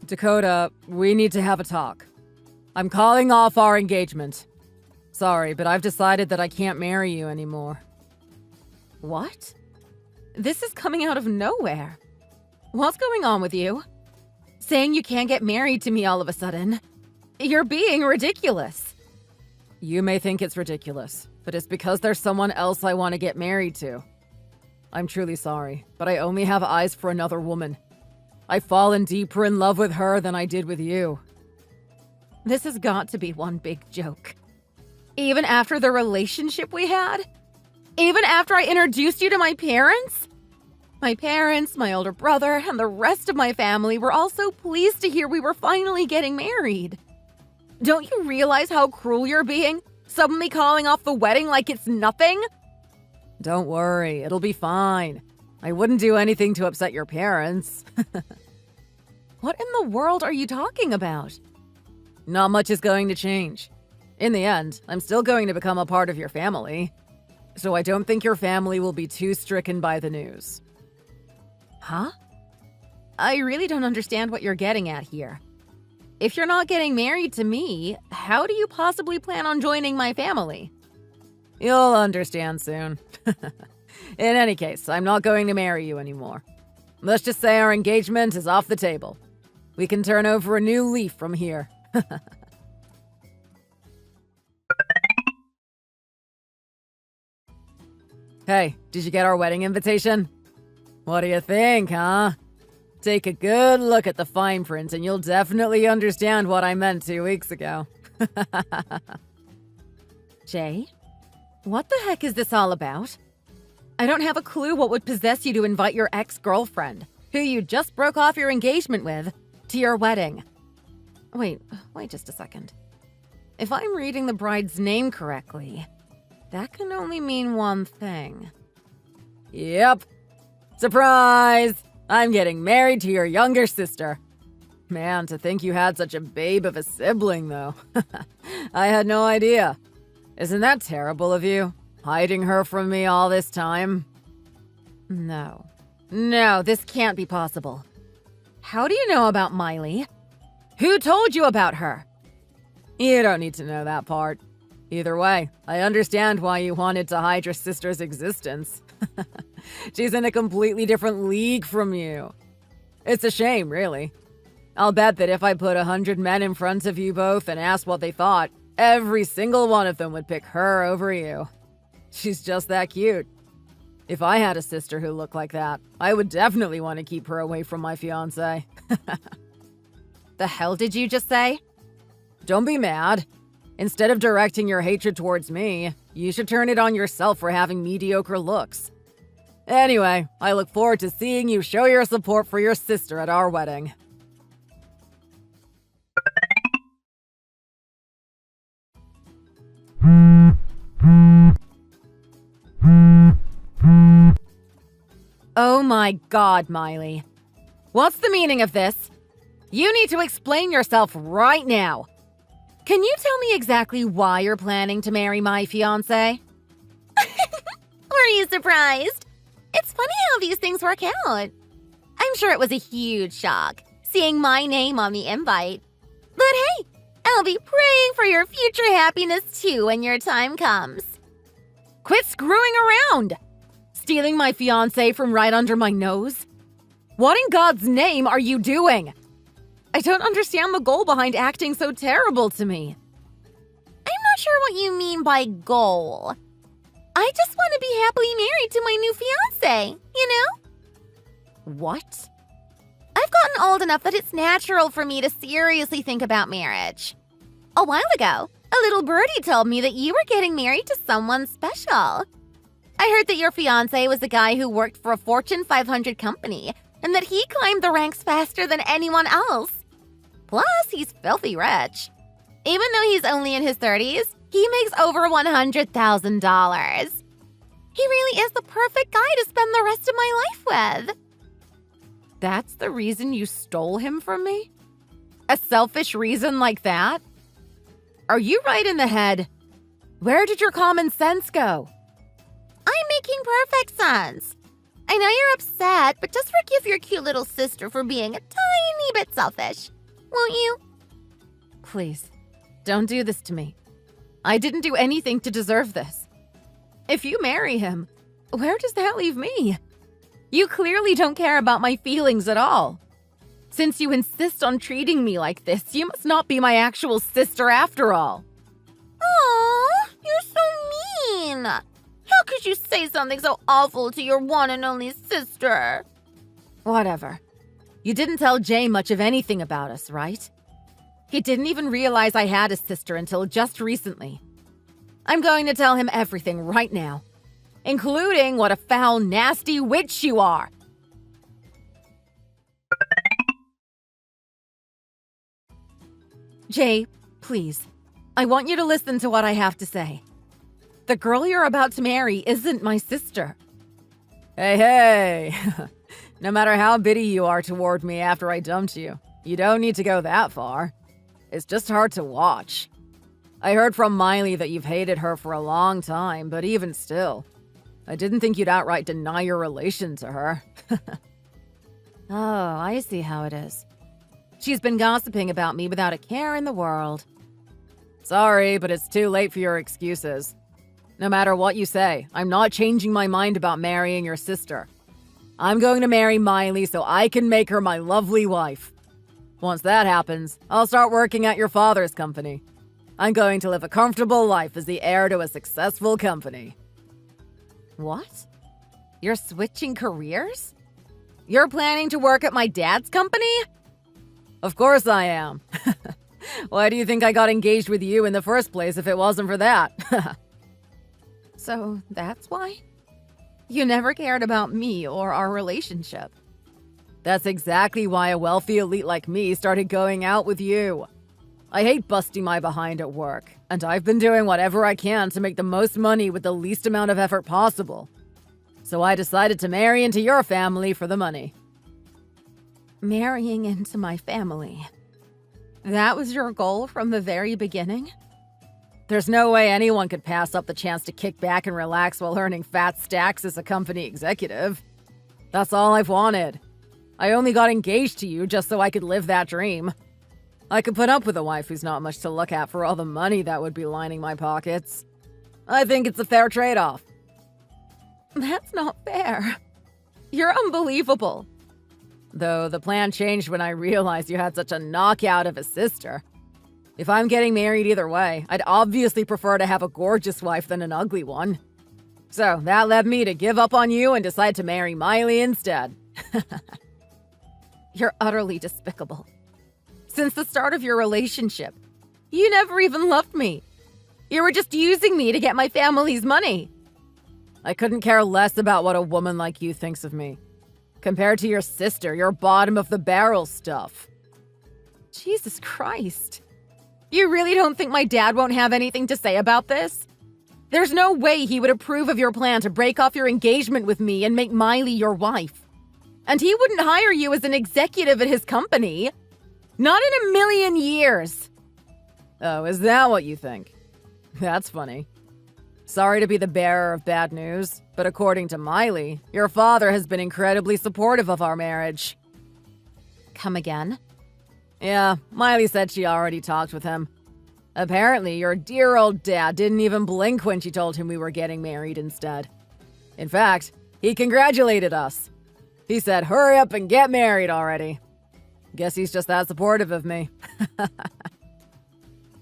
Dakota, we need to have a talk. I'm calling off our engagement. Sorry, but I've decided that I can't marry you anymore. What? This is coming out of nowhere. What's going on with you? Saying you can't get married to me all of a sudden. You're being ridiculous. You may think it's ridiculous, but it's because there's someone else I want to get married to. I'm truly sorry, but I only have eyes for another woman. I've fallen deeper in love with her than I did with you. This has got to be one big joke. Even after the relationship we had? Even after I introduced you to my parents? My parents, my older brother, and the rest of my family were all so pleased to hear we were finally getting married. Don't you realize how cruel you're being? Suddenly calling off the wedding like it's nothing? Don't worry, it'll be fine. I wouldn't do anything to upset your parents. What in the world are you talking about? Not much is going to change. In the end, I'm still going to become a part of your family. So I don't think your family will be too stricken by the news. Huh? I really don't understand what you're getting at here. If you're not getting married to me, how do you possibly plan on joining my family? You'll understand soon. In any case, I'm not going to marry you anymore. Let's just say our engagement is off the table. We can turn over a new leaf from here. Hey, did you get our wedding invitation? What do you think, huh? Take a good look at the fine print and you'll definitely understand what I meant 2 weeks ago. Jay, what the heck is this all about? I don't have a clue what would possess you to invite your ex-girlfriend, who you just broke off your engagement with, to your wedding. Wait just a second. If I'm reading the bride's name correctly, that can only mean one thing. Yep. Surprise! I'm getting married to your younger sister. Man, to think you had such a babe of a sibling, though. I had no idea. Isn't that terrible of you? Hiding her from me all this time? No, this can't be possible. How do you know about Miley? Who told you about her? You don't need to know that part. Either way, I understand why you wanted to hide your sister's existence. She's in a completely different league from you. It's a shame, really. I'll bet that if I put 100 men in front of you both and asked what they thought, every single one of them would pick her over you. She's just that cute. If I had a sister who looked like that, I would definitely want to keep her away from my fiancé. The hell did you just say? Don't be mad. Instead of directing your hatred towards me, you should turn it on yourself for having mediocre looks. Anyway, I look forward to seeing you show your support for your sister at our wedding. Oh my God, Miley. What's the meaning of this? You need to explain yourself right now. Can you tell me exactly why you're planning to marry my fiancé? Were you surprised? It's funny how these things work out. I'm sure it was a huge shock, seeing my name on the invite. But hey, I'll be praying for your future happiness too when your time comes. Quit screwing around! Stealing my fiancé from right under my nose? What in God's name are you doing? I don't understand the goal behind acting so terrible to me. I'm not sure what you mean by goal. I just want to be happily married to my new fiancé, you know? What? I've gotten old enough that it's natural for me to seriously think about marriage. A while ago, a little birdie told me that you were getting married to someone special. I heard that your fiancé was a guy who worked for a Fortune 500 company and that he climbed the ranks faster than anyone else. Plus, he's filthy rich. Even though he's only in his 30s, he makes over $100,000. He really is the perfect guy to spend the rest of my life with. That's the reason you stole him from me? A selfish reason like that? Are you right in the head? Where did your common sense go? I'm making perfect sense. I know you're upset, but just forgive your cute little sister for being a tiny bit selfish, won't you? Please, don't do this to me. I didn't do anything to deserve this. If you marry him, where does that leave me? You clearly don't care about my feelings at all. Since you insist on treating me like this, you must not be my actual sister after all. Aw, you're so mean. How could you say something so awful to your one and only sister? Whatever. You didn't tell Jay much of anything about us, right? He didn't even realize I had a sister until just recently. I'm going to tell him everything right now, including what a foul, nasty witch you are. Jay, please, I want you to listen to what I have to say. The girl you're about to marry isn't my sister. Hey. No matter how bitty you are toward me after I dumped you, you don't need to go that far. It's just hard to watch. I heard from Miley that you've hated her for a long time, but even still, I didn't think you'd outright deny your relation to her. Oh, I see how it is. She's been gossiping about me without a care in the world. Sorry, but it's too late for your excuses. No matter what you say, I'm not changing my mind about marrying your sister. I'm going to marry Miley so I can make her my lovely wife. Once that happens, I'll start working at your father's company. I'm going to live a comfortable life as the heir to a successful company. What? You're switching careers? You're planning to work at my dad's company? Of course I am. Why do you think I got engaged with you in the first place if it wasn't for that? So that's why? You never cared about me or our relationship. That's exactly why a wealthy elite like me started going out with you. I hate busting my behind at work, and I've been doing whatever I can to make the most money with the least amount of effort possible. So I decided to marry into your family for the money. Marrying into my family? That was your goal from the very beginning? There's no way anyone could pass up the chance to kick back and relax while earning fat stacks as a company executive. That's all I've wanted. I only got engaged to you just so I could live that dream. I could put up with a wife who's not much to look at for all the money that would be lining my pockets. I think it's a fair trade-off. That's not fair. You're unbelievable. Though the plan changed when I realized you had such a knockout of a sister. If I'm getting married either way, I'd obviously prefer to have a gorgeous wife than an ugly one. So that led me to give up on you and decide to marry Miley instead. You're utterly despicable. Since the start of your relationship, you never even loved me. You were just using me to get my family's money. I couldn't care less about what a woman like you thinks of me. Compared to your sister, you're bottom-of-the-barrel stuff. Jesus Christ. You really don't think my dad won't have anything to say about this? There's no way he would approve of your plan to break off your engagement with me and make Miley your wife. And he wouldn't hire you as an executive at his company. Not in a million years. Oh, is that what you think? That's funny. Sorry to be the bearer of bad news, but according to Miley, your father has been incredibly supportive of our marriage. Come again? Yeah, Miley said she already talked with him. Apparently, your dear old dad didn't even blink when she told him we were getting married instead. In fact, he congratulated us. He said, hurry up and get married already. Guess he's just that supportive of me.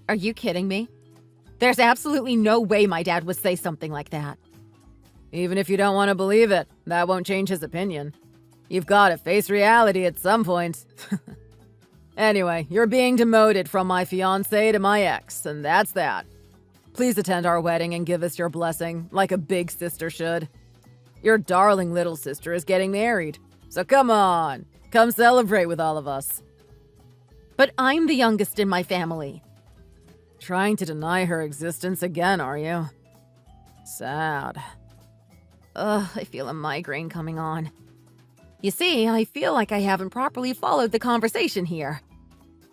Are you kidding me? There's absolutely no way my dad would say something like that. Even if you don't want to believe it, that won't change his opinion. You've got to face reality at some point. Anyway, you're being demoted from my fiancé to my ex, and that's that. Please attend our wedding and give us your blessing, like a big sister should. Your darling little sister is getting married, so come on, come celebrate with all of us. But I'm the youngest in my family. Trying to deny her existence again, are you? Sad. Ugh, I feel a migraine coming on. You see, I feel like I haven't properly followed the conversation here.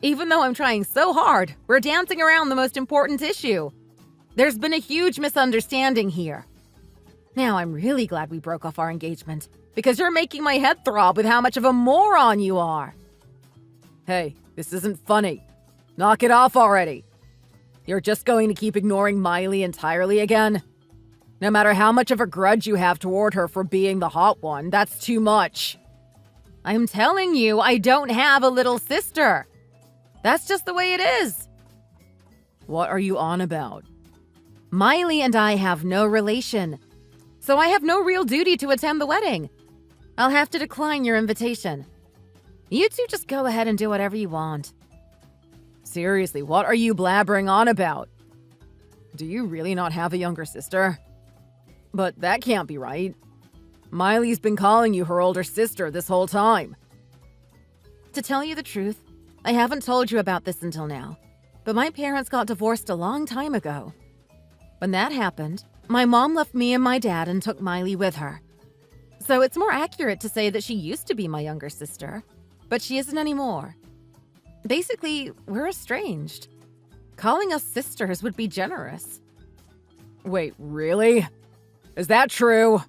Even though I'm trying so hard, we're dancing around the most important issue. There's been a huge misunderstanding here. Now I'm really glad we broke off our engagement. because you're making my head throb with how much of a moron you are. Hey, this isn't funny. Knock it off already. You're just going to keep ignoring Miley entirely again? No matter how much of a grudge you have toward her for being the hot one, that's too much. I'm telling you, I don't have a little sister. That's just the way it is. What are you on about? Miley and I have no relation, so I have no real duty to attend the wedding. I'll have to decline your invitation. You two just go ahead and do whatever you want. Seriously, what are you blabbering on about? Do you really not have a younger sister? But that can't be right. Miley's been calling you her older sister this whole time. To tell you the truth, I haven't told you about this until now, but my parents got divorced a long time ago. When that happened, my mom left me and my dad and took Miley with her. So it's more accurate to say that she used to be my younger sister, but she isn't anymore. Basically, we're estranged. Calling us sisters would be generous. Wait, really? Is that true?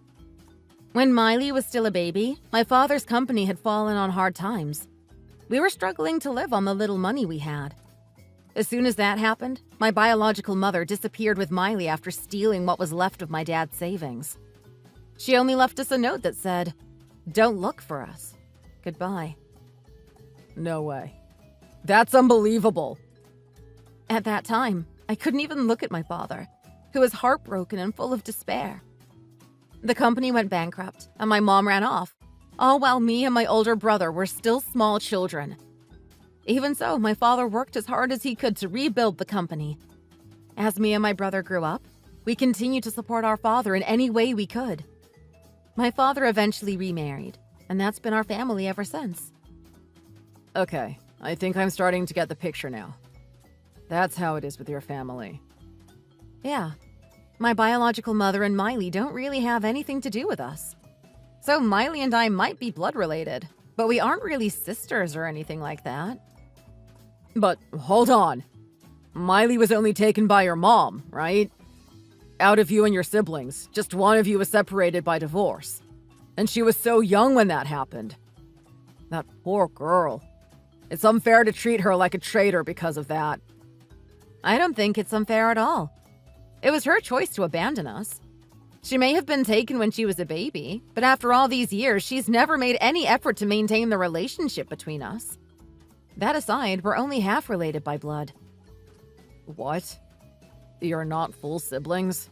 When Miley was still a baby, my father's company had fallen on hard times. We were struggling to live on the little money we had. As soon as that happened, my biological mother disappeared with Miley after stealing what was left of my dad's savings. She only left us a note that said, "Don't look for us. Goodbye." No way. That's unbelievable. At that time, I couldn't even look at my father, who was heartbroken and full of despair. The company went bankrupt, and my mom ran off, all while me and my older brother were still small children. Even so, my father worked as hard as he could to rebuild the company. As me and my brother grew up, we continued to support our father in any way we could. My father eventually remarried, and that's been our family ever since. Okay, I think I'm starting to get the picture now. That's how it is with your family. Yeah. My biological mother and Miley don't really have anything to do with us. So Miley and I might be blood related, but we aren't really sisters or anything like that. But hold on. Miley was only taken by your mom, right? Out of you and your siblings, just one of you was separated by divorce. And she was so young when that happened. That poor girl. It's unfair to treat her like a traitor because of that. I don't think it's unfair at all. It was her choice to abandon us. She may have been taken when she was a baby, but after all these years, she's never made any effort to maintain the relationship between us. That aside, we're only half related by blood. What? You're not full siblings?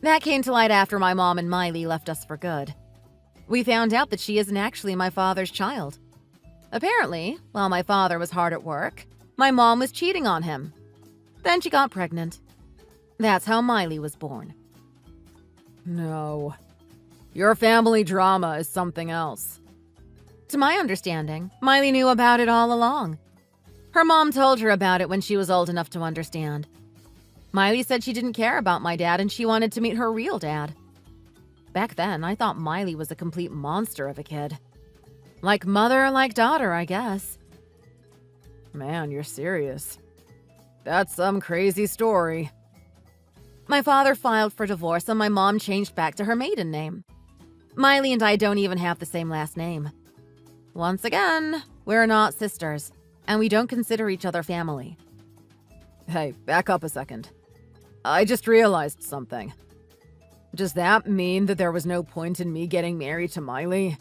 That came to light after my mom and Miley left us for good. We found out that she isn't actually my father's child. Apparently, while my father was hard at work, my mom was cheating on him. Then she got pregnant. That's how Miley was born. No. Your family drama is something else. To my understanding, Miley knew about it all along. Her mom told her about it when she was old enough to understand. Miley said she didn't care about my dad and she wanted to meet her real dad. Back then, I thought Miley was a complete monster of a kid. Like mother, like daughter, I guess. Man, you're serious. That's some crazy story. My father filed for divorce and my mom changed back to her maiden name. Miley and I don't even have the same last name. Once again, we're not sisters, and we don't consider each other family. Hey, back up a second. I just realized something. Does that mean that there was no point in me getting married to Miley?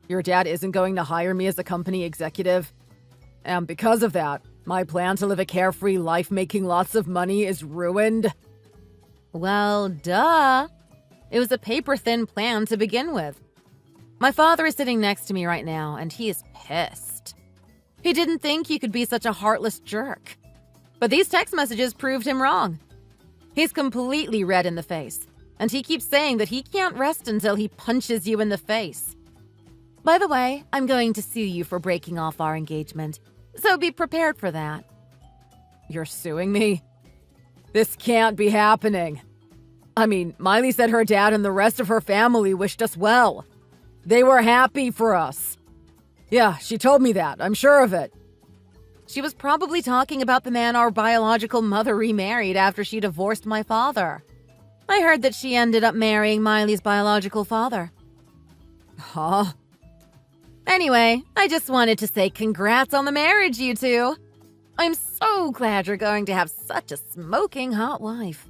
Your dad isn't going to hire me as a company executive? And because of that, my plan to live a carefree life making lots of money is ruined? Well, duh. It was a paper-thin plan to begin with. My father is sitting next to me right now, and he is pissed. He didn't think you could be such a heartless jerk. But these text messages proved him wrong. He's completely red in the face, and he keeps saying that he can't rest until he punches you in the face. By the way, I'm going to sue you for breaking off our engagement, so be prepared for that. You're suing me? This can't be happening. I mean, Miley said her dad and the rest of her family wished us well. They were happy for us. Yeah, she told me that. I'm sure of it. She was probably talking about the man our biological mother remarried after she divorced my father. I heard that she ended up marrying Miley's biological father. Huh? Anyway, I just wanted to say congrats on the marriage, you two. I'm so glad you're going to have such a smoking hot wife.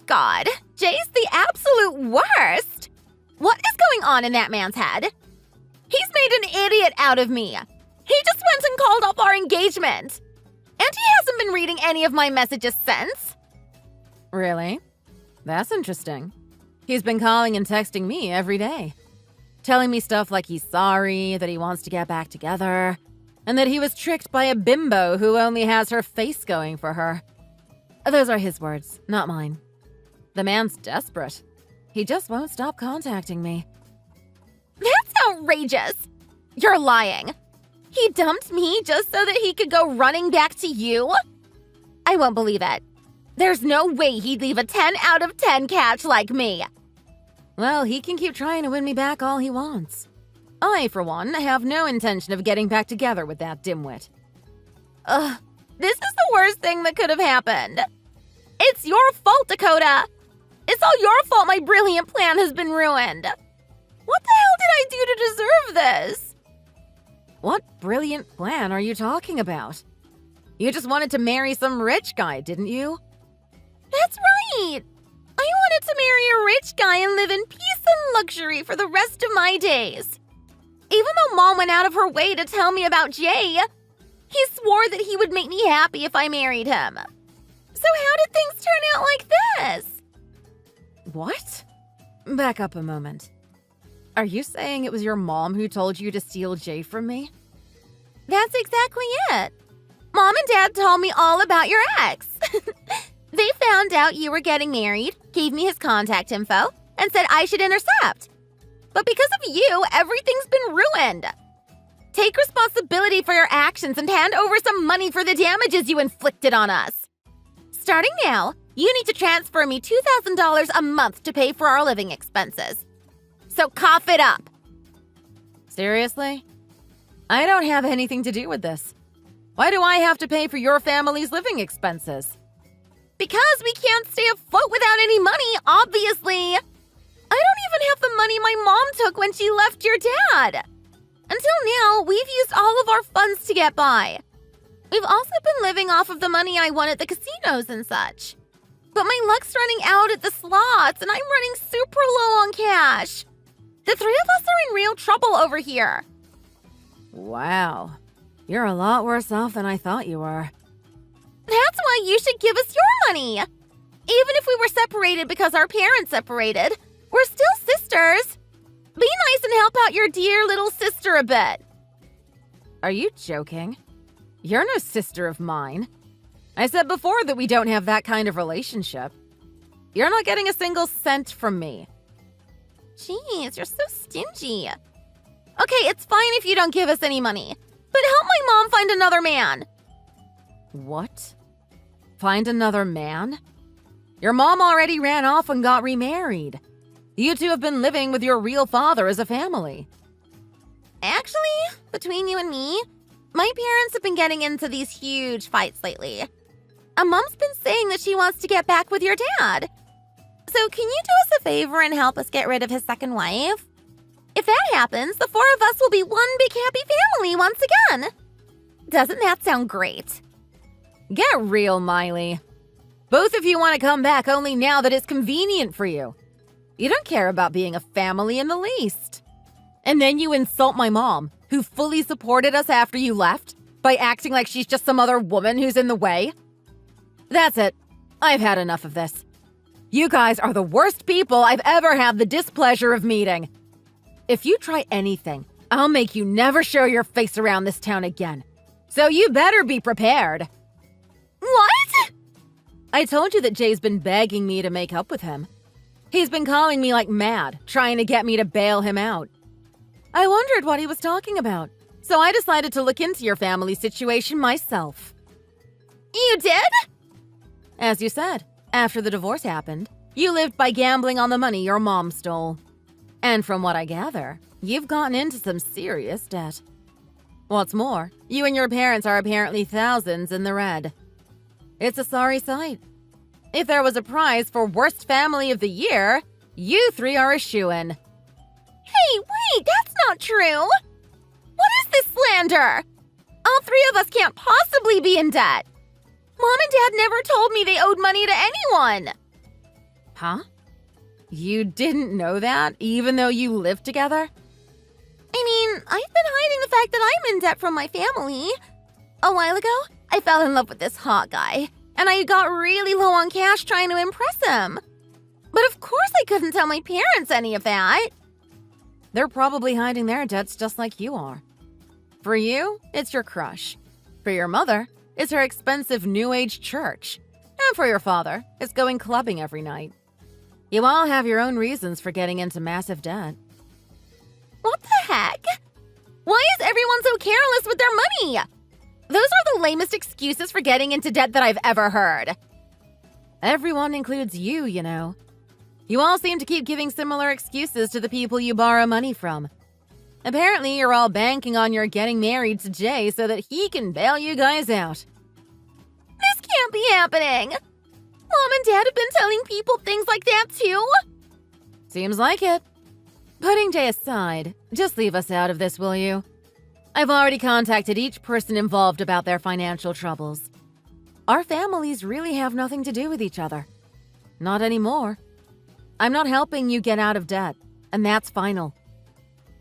God, Jay's the absolute worst. What is going on in that man's head? He's made an idiot out of me. He just went and called off our engagement. And he hasn't been reading any of my messages since. Really? That's interesting. He's been calling and texting me every day. Telling me stuff like he's sorry, that he wants to get back together, and that he was tricked by a bimbo who only has her face going for her. Those are his words, not mine. The man's desperate. He just won't stop contacting me. That's outrageous. You're lying. He dumped me just so that he could go running back to you? I won't believe it. There's no way he'd leave a 10 out of 10 catch like me. Well, he can keep trying to win me back all he wants. I, for one, have no intention of getting back together with that dimwit. This is the worst thing that could have happened. It's your fault, Dakota. It's all your fault my brilliant plan has been ruined. What the hell did I do to deserve this? What brilliant plan are you talking about? You just wanted to marry some rich guy, didn't you? That's right. I wanted to marry a rich guy and live in peace and luxury for the rest of my days. Even though Mom went out of her way to tell me about Jay, he swore that he would make me happy if I married him. So how did things turn out like this? What? Back up a moment. Are you saying it was your mom who told you to steal Jay from me? That's exactly it. Mom and Dad told me all about your ex. They found out you were getting married, gave me his contact info, and said I should intercept. But because of you, everything's been ruined. Take responsibility for your actions and hand over some money for the damages you inflicted on us. Starting now, you need to transfer me $2,000 a month to pay for our living expenses. So cough it up. Seriously? I don't have anything to do with this. Why do I have to pay for your family's living expenses? Because we can't stay afloat without any money, obviously. I don't even have the money my mom took when she left your dad. Until now, we've used all of our funds to get by. We've also been living off of the money I won at the casinos and such. But my luck's running out at the slots, and I'm running super low on cash. The three of us are in real trouble over here. Wow. You're a lot worse off than I thought you were. That's why you should give us your money. Even if we were separated because our parents separated, we're still sisters. Be nice and help out your dear little sister a bit. Are you joking? You're no sister of mine. I said before that we don't have that kind of relationship. You're not getting a single cent from me. Jeez, you're so stingy. Okay, it's fine if you don't give us any money, but help my mom find another man. What? Find another man? Your mom already ran off and got remarried. You two have been living with your real father as a family. Actually, between you and me, my parents have been getting into these huge fights lately. And Mom's been saying that she wants to get back with your dad. So can you do us a favor and help us get rid of his second wife? If that happens, the four of us will be one big happy family once again. Doesn't that sound great? Get real, Miley. Both of you want to come back only now that it's convenient for you. You don't care about being a family in the least. And then you insult my mom, who fully supported us after you left, by acting like she's just some other woman who's in the way. That's it. I've had enough of this. You guys are the worst people I've ever had the displeasure of meeting. If you try anything, I'll make you never show your face around this town again. So you better be prepared. What? I told you that Jay's been begging me to make up with him. He's been calling me like mad, trying to get me to bail him out. I wondered what he was talking about, so I decided to look into your family situation myself. You did? As you said, after the divorce happened, you lived by gambling on the money your mom stole. And from what I gather, you've gotten into some serious debt. What's more, you and your parents are apparently thousands in the red. It's a sorry sight. If there was a prize for Worst Family of the Year, you three are a shoo-in. Hey, wait, that's not true! What is this slander? All three of us can't possibly be in debt. Mom and Dad never told me they owed money to anyone. Huh? You didn't know that, even though you lived together? I mean, I've been hiding the fact that I'm in debt from my family. A while ago, I fell in love with this hot guy, and I got really low on cash trying to impress him. But of course I couldn't tell my parents any of that. They're probably hiding their debts just like you are. For you, it's your crush. For your mother, it's her expensive New Age church. And for your father, it's going clubbing every night. You all have your own reasons for getting into massive debt. What the heck? Why is everyone so careless with their money? Those are the lamest excuses for getting into debt that I've ever heard. Everyone includes you, you know. You all seem to keep giving similar excuses to the people you borrow money from. Apparently, you're all banking on your getting married to Jay so that he can bail you guys out. This can't be happening. Mom and Dad have been telling people things like that too? Seems like it. Putting Jay aside, just leave us out of this, will you? I've already contacted each person involved about their financial troubles. Our families really have nothing to do with each other. Not anymore. I'm not helping you get out of debt, and that's final.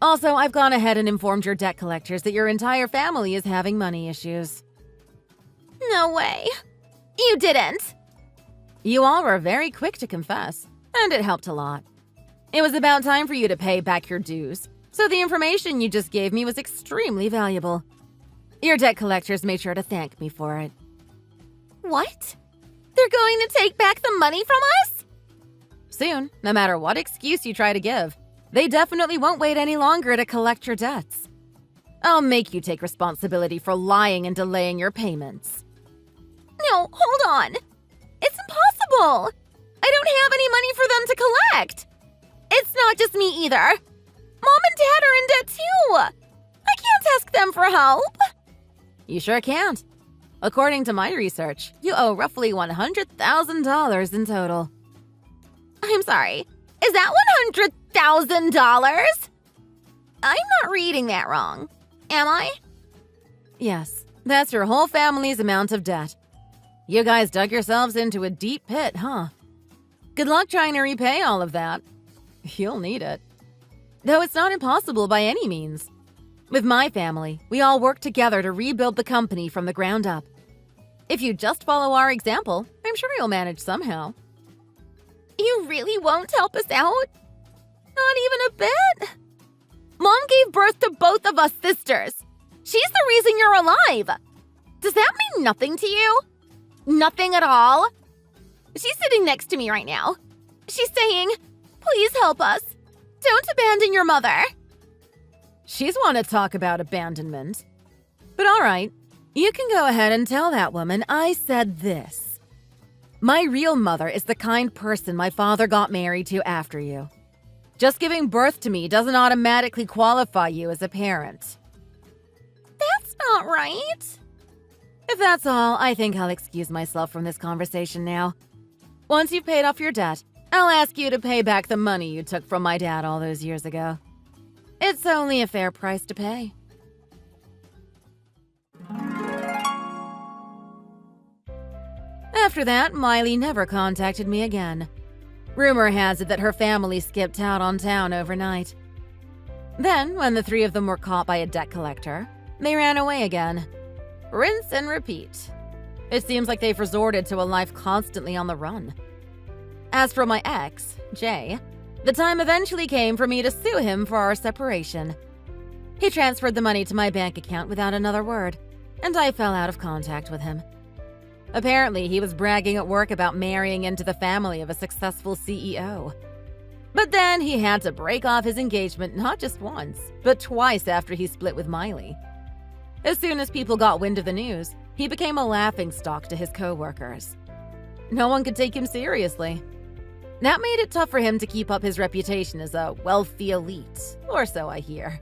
Also, I've gone ahead and informed your debt collectors that your entire family is having money issues. No way. You didn't. You all were very quick to confess, and it helped a lot. It was about time for you to pay back your dues, so the information you just gave me was extremely valuable. Your debt collectors made sure to thank me for it. What? They're going to take back the money from us? Soon, no matter what excuse you try to give. They definitely won't wait any longer to collect your debts. I'll make you take responsibility for lying and delaying your payments. No, hold on. It's impossible. I don't have any money for them to collect. It's not just me either. Mom and Dad are in debt too. I can't ask them for help. You sure can't. According to my research, you owe roughly $100,000 in total. I'm sorry. Is that $100,000? I'm not reading that wrong. Am I? Yes, that's your whole family's amount of debt. You guys dug yourselves into a deep pit, huh? Good luck trying to repay all of that. You'll need it. Though it's not impossible by any means. With my family, we all work together to rebuild the company from the ground up. If you just follow our example, I'm sure you'll manage somehow. You really won't help us out? Not even a bit? Mom gave birth to both of us sisters. She's the reason you're alive. Does that mean nothing to you? Nothing at all? She's sitting next to me right now. She's saying, please help us. Don't abandon your mother. She's want to talk about abandonment. But all right, you can go ahead and tell that woman I said this. My real mother is the kind person my father got married to after you. Just giving birth to me doesn't automatically qualify you as a parent. That's not right. If that's all, I think I'll excuse myself from this conversation now. Once you've paid off your debt, I'll ask you to pay back the money you took from my dad all those years ago. It's only a fair price to pay. After that, Miley never contacted me again. Rumor has it that her family skipped out on town overnight. Then, when the three of them were caught by a debt collector, they ran away again. Rinse and repeat. It seems like they've resorted to a life constantly on the run. As for my ex, Jay, the time eventually came for me to sue him for our separation. He transferred the money to my bank account without another word, and I fell out of contact with him. Apparently, he was bragging at work about marrying into the family of a successful CEO. But then he had to break off his engagement not just once, but twice after he split with Miley. As soon as people got wind of the news, he became a laughingstock to his co-workers. No one could take him seriously. That made it tough for him to keep up his reputation as a wealthy elite, or so I hear.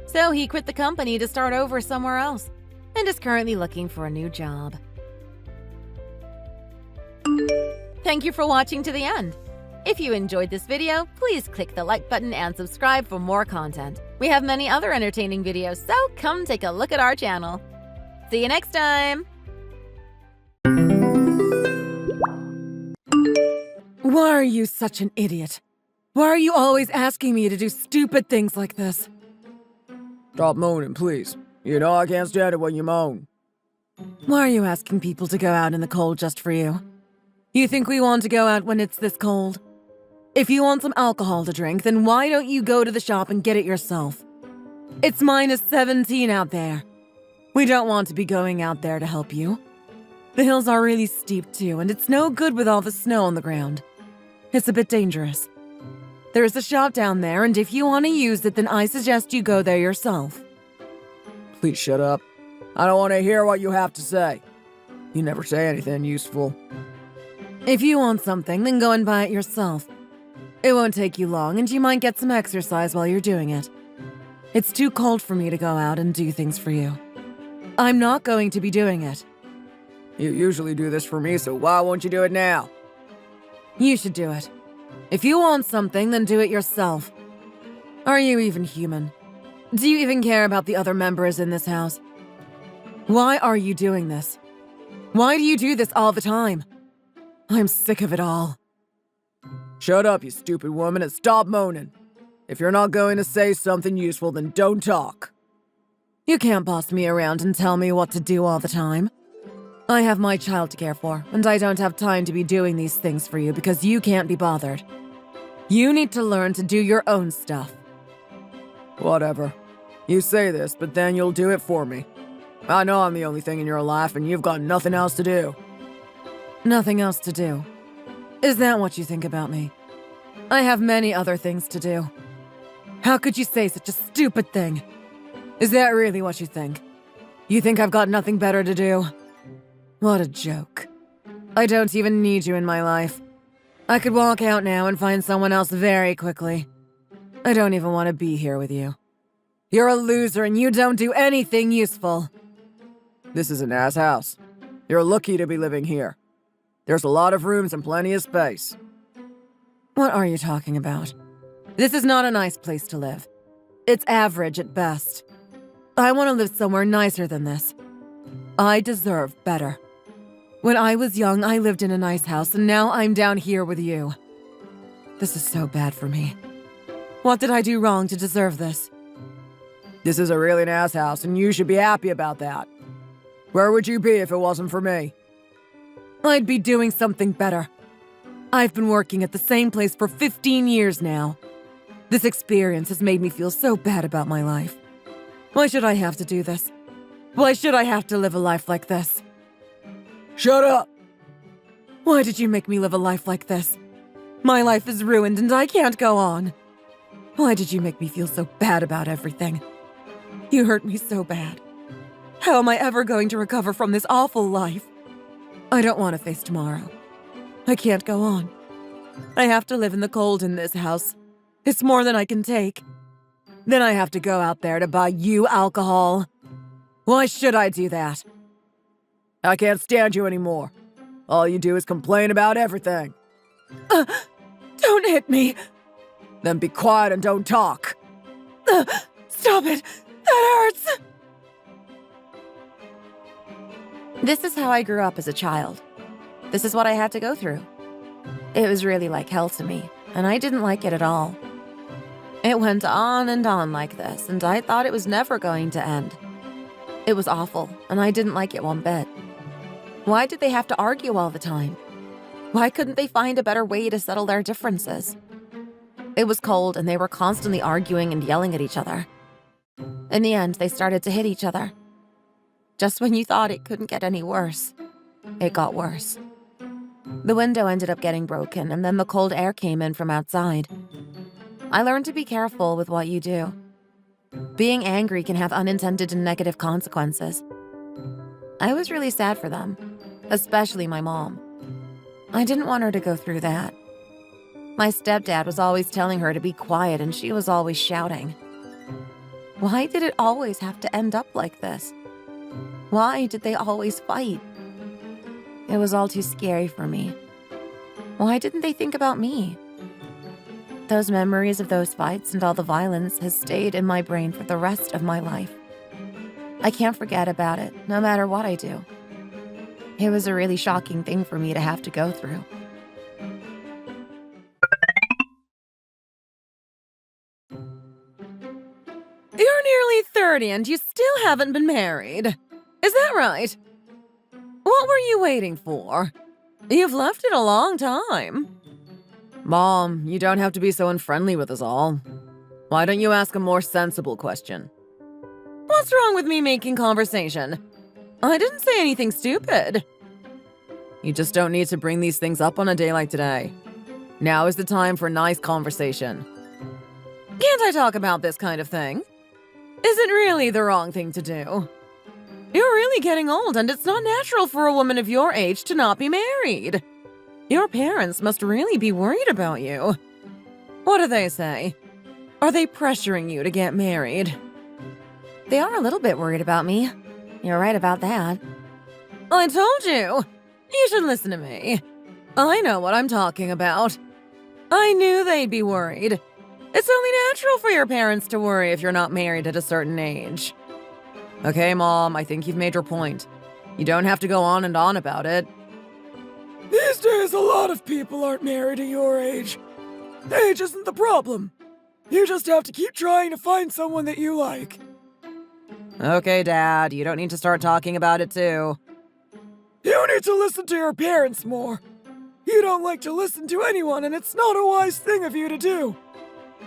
So he quit the company to start over somewhere else, and is currently looking for a new job. Thank you for watching to the end. If you enjoyed this video, please click the like button and subscribe for more content. We have many other entertaining videos, so come take a look at our channel. See you next time! Why are you such an idiot? Why are you always asking me to do stupid things like this? Stop moaning, please. You know I can't stand it when you moan. Why are you asking people to go out in the cold just for you? You think we want to go out when it's this cold? If you want some alcohol to drink, then why don't you go to the shop and get it yourself? It's -17 out there. We don't want to be going out there to help you. The hills are really steep too, and it's no good with all the snow on the ground. It's a bit dangerous. There's a shop down there, and if you want to use it, then I suggest you go there yourself. Please shut up. I don't want to hear what you have to say. You never say anything useful. If you want something, then go and buy it yourself. It won't take you long, and you might get some exercise while you're doing it. It's too cold for me to go out and do things for you. I'm not going to be doing it. You usually do this for me, so why won't you do it now? You should do it. If you want something, then do it yourself. Are you even human? Do you even care about the other members in this house? Why are you doing this? Why do you do this all the time? I'm sick of it all. Shut up, you stupid woman, and stop moaning. If you're not going to say something useful, then don't talk. You can't boss me around and tell me what to do all the time. I have my child to care for, and I don't have time to be doing these things for you because you can't be bothered. You need to learn to do your own stuff. Whatever. You say this, but then you'll do it for me. I know I'm the only thing in your life, and you've got nothing else to do. Nothing else to do? Is that what you think about me? I have many other things to do. How could you say such a stupid thing? Is that really what you think? You think I've got nothing better to do? What a joke. I don't even need you in my life. I could walk out now and find someone else very quickly. I don't even want to be here with you. You're a loser and you don't do anything useful. This is an ass house. You're lucky to be living here. There's a lot of rooms and plenty of space. What are you talking about? This is not a nice place to live. It's average at best. I want to live somewhere nicer than this. I deserve better. When I was young, I lived in a nice house, and now I'm down here with you. This is so bad for me. What did I do wrong to deserve this? This is a really nice house, and you should be happy about that. Where would you be if it wasn't for me? I'd be doing something better. I've been working at the same place for 15 years now. This experience has made me feel so bad about my life. Why should I have to do this? Why should I have to live a life like this? Shut up! Why did you make me live a life like this? My life is ruined and I can't go on. Why did you make me feel so bad about everything? You hurt me so bad. How am I ever going to recover from this awful life? I don't want to face tomorrow. I can't go on. I have to live in the cold in this house. It's more than I can take. Then I have to go out there to buy you alcohol. Why should I do that? I can't stand you anymore. All you do is complain about everything. Don't hit me. Then be quiet and don't talk. Stop it. That hurts. This is how I grew up as a child. This is what I had to go through. It was really like hell to me, and I didn't like it at all. It went on and on like this, and I thought it was never going to end. It was awful, and I didn't like it one bit. Why did they have to argue all the time? Why couldn't they find a better way to settle their differences? It was cold, and they were constantly arguing and yelling at each other. In the end, they started to hit each other. Just when you thought it couldn't get any worse, it got worse. The window ended up getting broken, and then the cold air came in from outside. I learned to be careful with what you do. Being angry can have unintended and negative consequences. I was really sad for them, especially my mom. I didn't want her to go through that. My stepdad was always telling her to be quiet, and she was always shouting. Why did it always have to end up like this? Why did they always fight? It was all too scary for me. Why didn't they think about me? Those memories of those fights and all the violence has stayed in my brain for the rest of my life. I can't forget about it, no matter what I do. It was a really shocking thing for me to have to go through. You're nearly 30 and you still haven't been married. Is that right? What were you waiting for? You've left it a long time. Mom, you don't have to be so unfriendly with us all. Why don't you ask a more sensible question? What's wrong with me making conversation? I didn't say anything stupid. You just don't need to bring these things up on a day like today. Now is the time for nice conversation. Can't I talk about this kind of thing? Is it really the wrong thing to do? You're really getting old, and it's not natural for a woman of your age to not be married. Your parents must really be worried about you. What do they say? Are they pressuring you to get married? They are a little bit worried about me. You're right about that. I told you! You should listen to me. I know what I'm talking about. I knew they'd be worried. It's only natural for your parents to worry if you're not married at a certain age. Okay, Mom, I think you've made your point. You don't have to go on and on about it. These days, a lot of people aren't married at your age. Age isn't the problem. You just have to keep trying to find someone that you like. Okay, Dad, you don't need to start talking about it too. You need to listen to your parents more. You don't like to listen to anyone, and it's not a wise thing of you to do.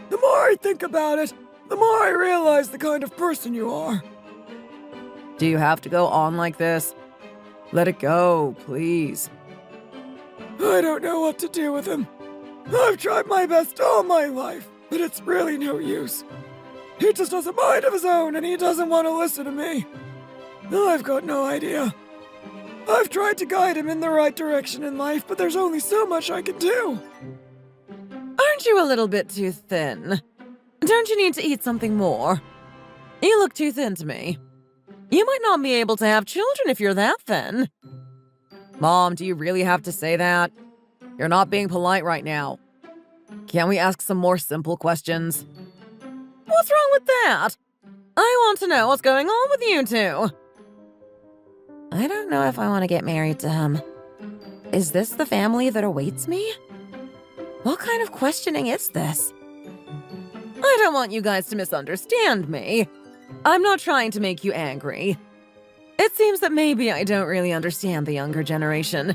The more I think about it, the more I realize the kind of person you are. Do you have to go on like this? Let it go, please. I don't know what to do with him. I've tried my best all my life, but it's really no use. He just has a mind of his own, and he doesn't want to listen to me. I've got no idea. I've tried to guide him in the right direction in life, but there's only so much I can do. Aren't you a little bit too thin? Don't you need to eat something more? You look too thin to me. You might not be able to have children if you're that thin. Mom, do you really have to say that? You're not being polite right now. Can't we ask some more simple questions? What's wrong with that? I want to know what's going on with you two. I don't know if I want to get married to him. Is this the family that awaits me? What kind of questioning is this? I don't want you guys to misunderstand me. I'm not trying to make you angry. It seems that maybe I don't really understand the younger generation.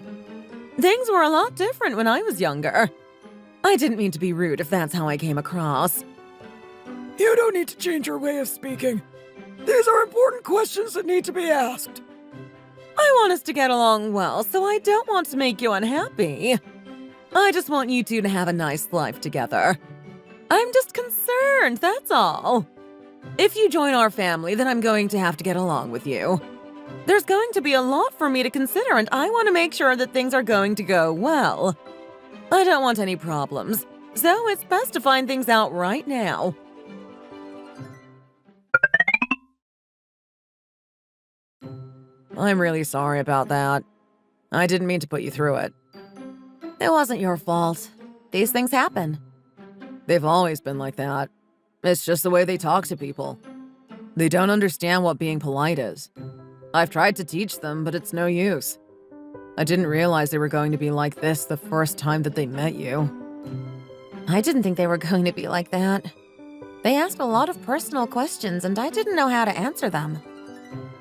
Things were a lot different when I was younger. I didn't mean to be rude if that's how I came across. You don't need to change your way of speaking. These are important questions that need to be asked. I want us to get along well, so I don't want to make you unhappy. I just want you two to have a nice life together. I'm just concerned, that's all. If you join our family, then I'm going to have to get along with you. There's going to be a lot for me to consider, and I want to make sure that things are going to go well. I don't want any problems, so it's best to find things out right now. I'm really sorry about that. I didn't mean to put you through it. It wasn't your fault. These things happen. They've always been like that. It's just the way they talk to people. They don't understand what being polite is. I've tried to teach them, but it's no use. I didn't realize they were going to be like this the first time that they met you. I didn't think they were going to be like that. They asked a lot of personal questions, and I didn't know how to answer them.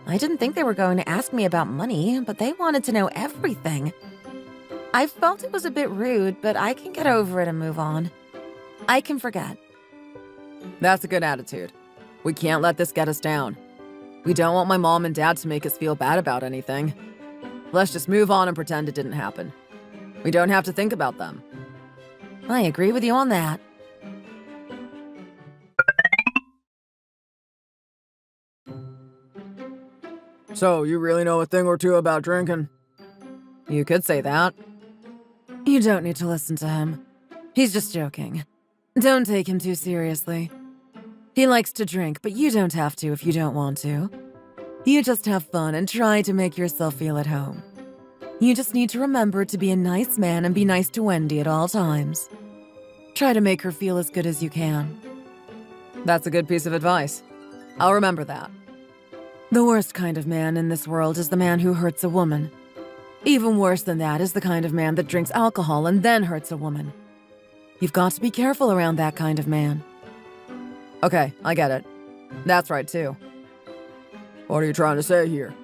I didn't think they were going to ask me about money, but they wanted to know everything. I felt it was a bit rude, but I can get over it and move on. I can forget. That's a good attitude. We can't let this get us down. We don't want my mom and dad to make us feel bad about anything. Let's just move on and pretend it didn't happen. We don't have to think about them. I agree with you on that. So, you really know a thing or two about drinking? You could say that. You don't need to listen to him. He's just joking. Don't take him too seriously. He likes to drink, but you don't have to if you don't want to. You just have fun and try to make yourself feel at home. You just need to remember to be a nice man and be nice to Wendy at all times. Try to make her feel as good as you can. That's a good piece of advice. I'll remember that. The worst kind of man in this world is the man who hurts a woman. Even worse than that is the kind of man that drinks alcohol and then hurts a woman. You've got to be careful around that kind of man. Okay, I get it. That's right, too. What are you trying to say here?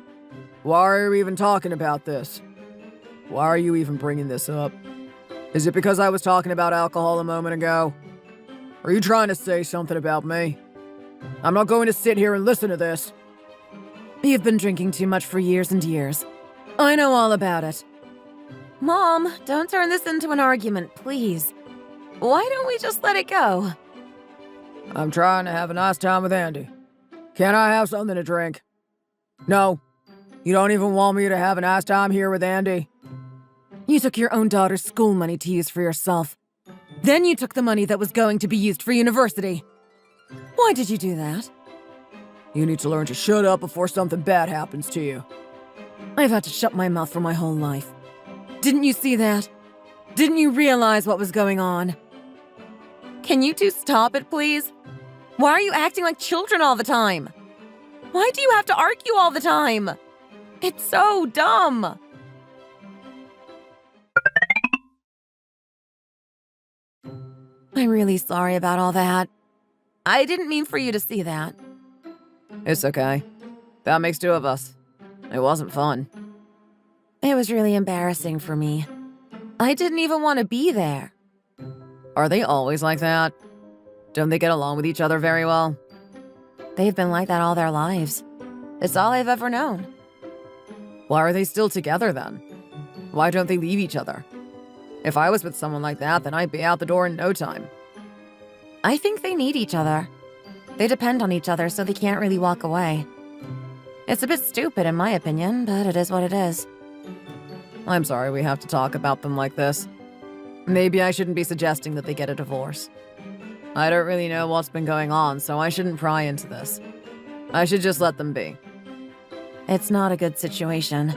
Why are you even talking about this? Why are you even bringing this up? Is it because I was talking about alcohol a moment ago? Are you trying to say something about me? I'm not going to sit here and listen to this. You've been drinking too much for years and years. I know all about it. Mom, don't turn this into an argument, please. Why don't we just let it go? I'm trying to have a nice time with Andy. Can I have something to drink? No. You don't even want me to have a nice time here with Andy? You took your own daughter's school money to use for yourself. Then you took the money that was going to be used for university. Why did you do that? You need to learn to shut up before something bad happens to you. I've had to shut my mouth for my whole life. Didn't you see that? Didn't you realize what was going on? Can you two stop it, please? Why are you acting like children all the time? Why do you have to argue all the time? It's so dumb. I'm really sorry about all that. I didn't mean for you to see that. It's okay. That makes two of us. It wasn't fun. It was really embarrassing for me. I didn't even want to be there. Are they always like that? Don't they get along with each other very well? They've been like that all their lives. It's all I've ever known. Why are they still together then? Why don't they leave each other? If I was with someone like that, then I'd be out the door in no time. I think they need each other. They depend on each other, so they can't really walk away. It's a bit stupid in my opinion, but it is what it is. I'm sorry we have to talk about them like this. Maybe I shouldn't be suggesting that they get a divorce. I don't really know what's been going on, so I shouldn't pry into this. I should just let them be. It's not a good situation.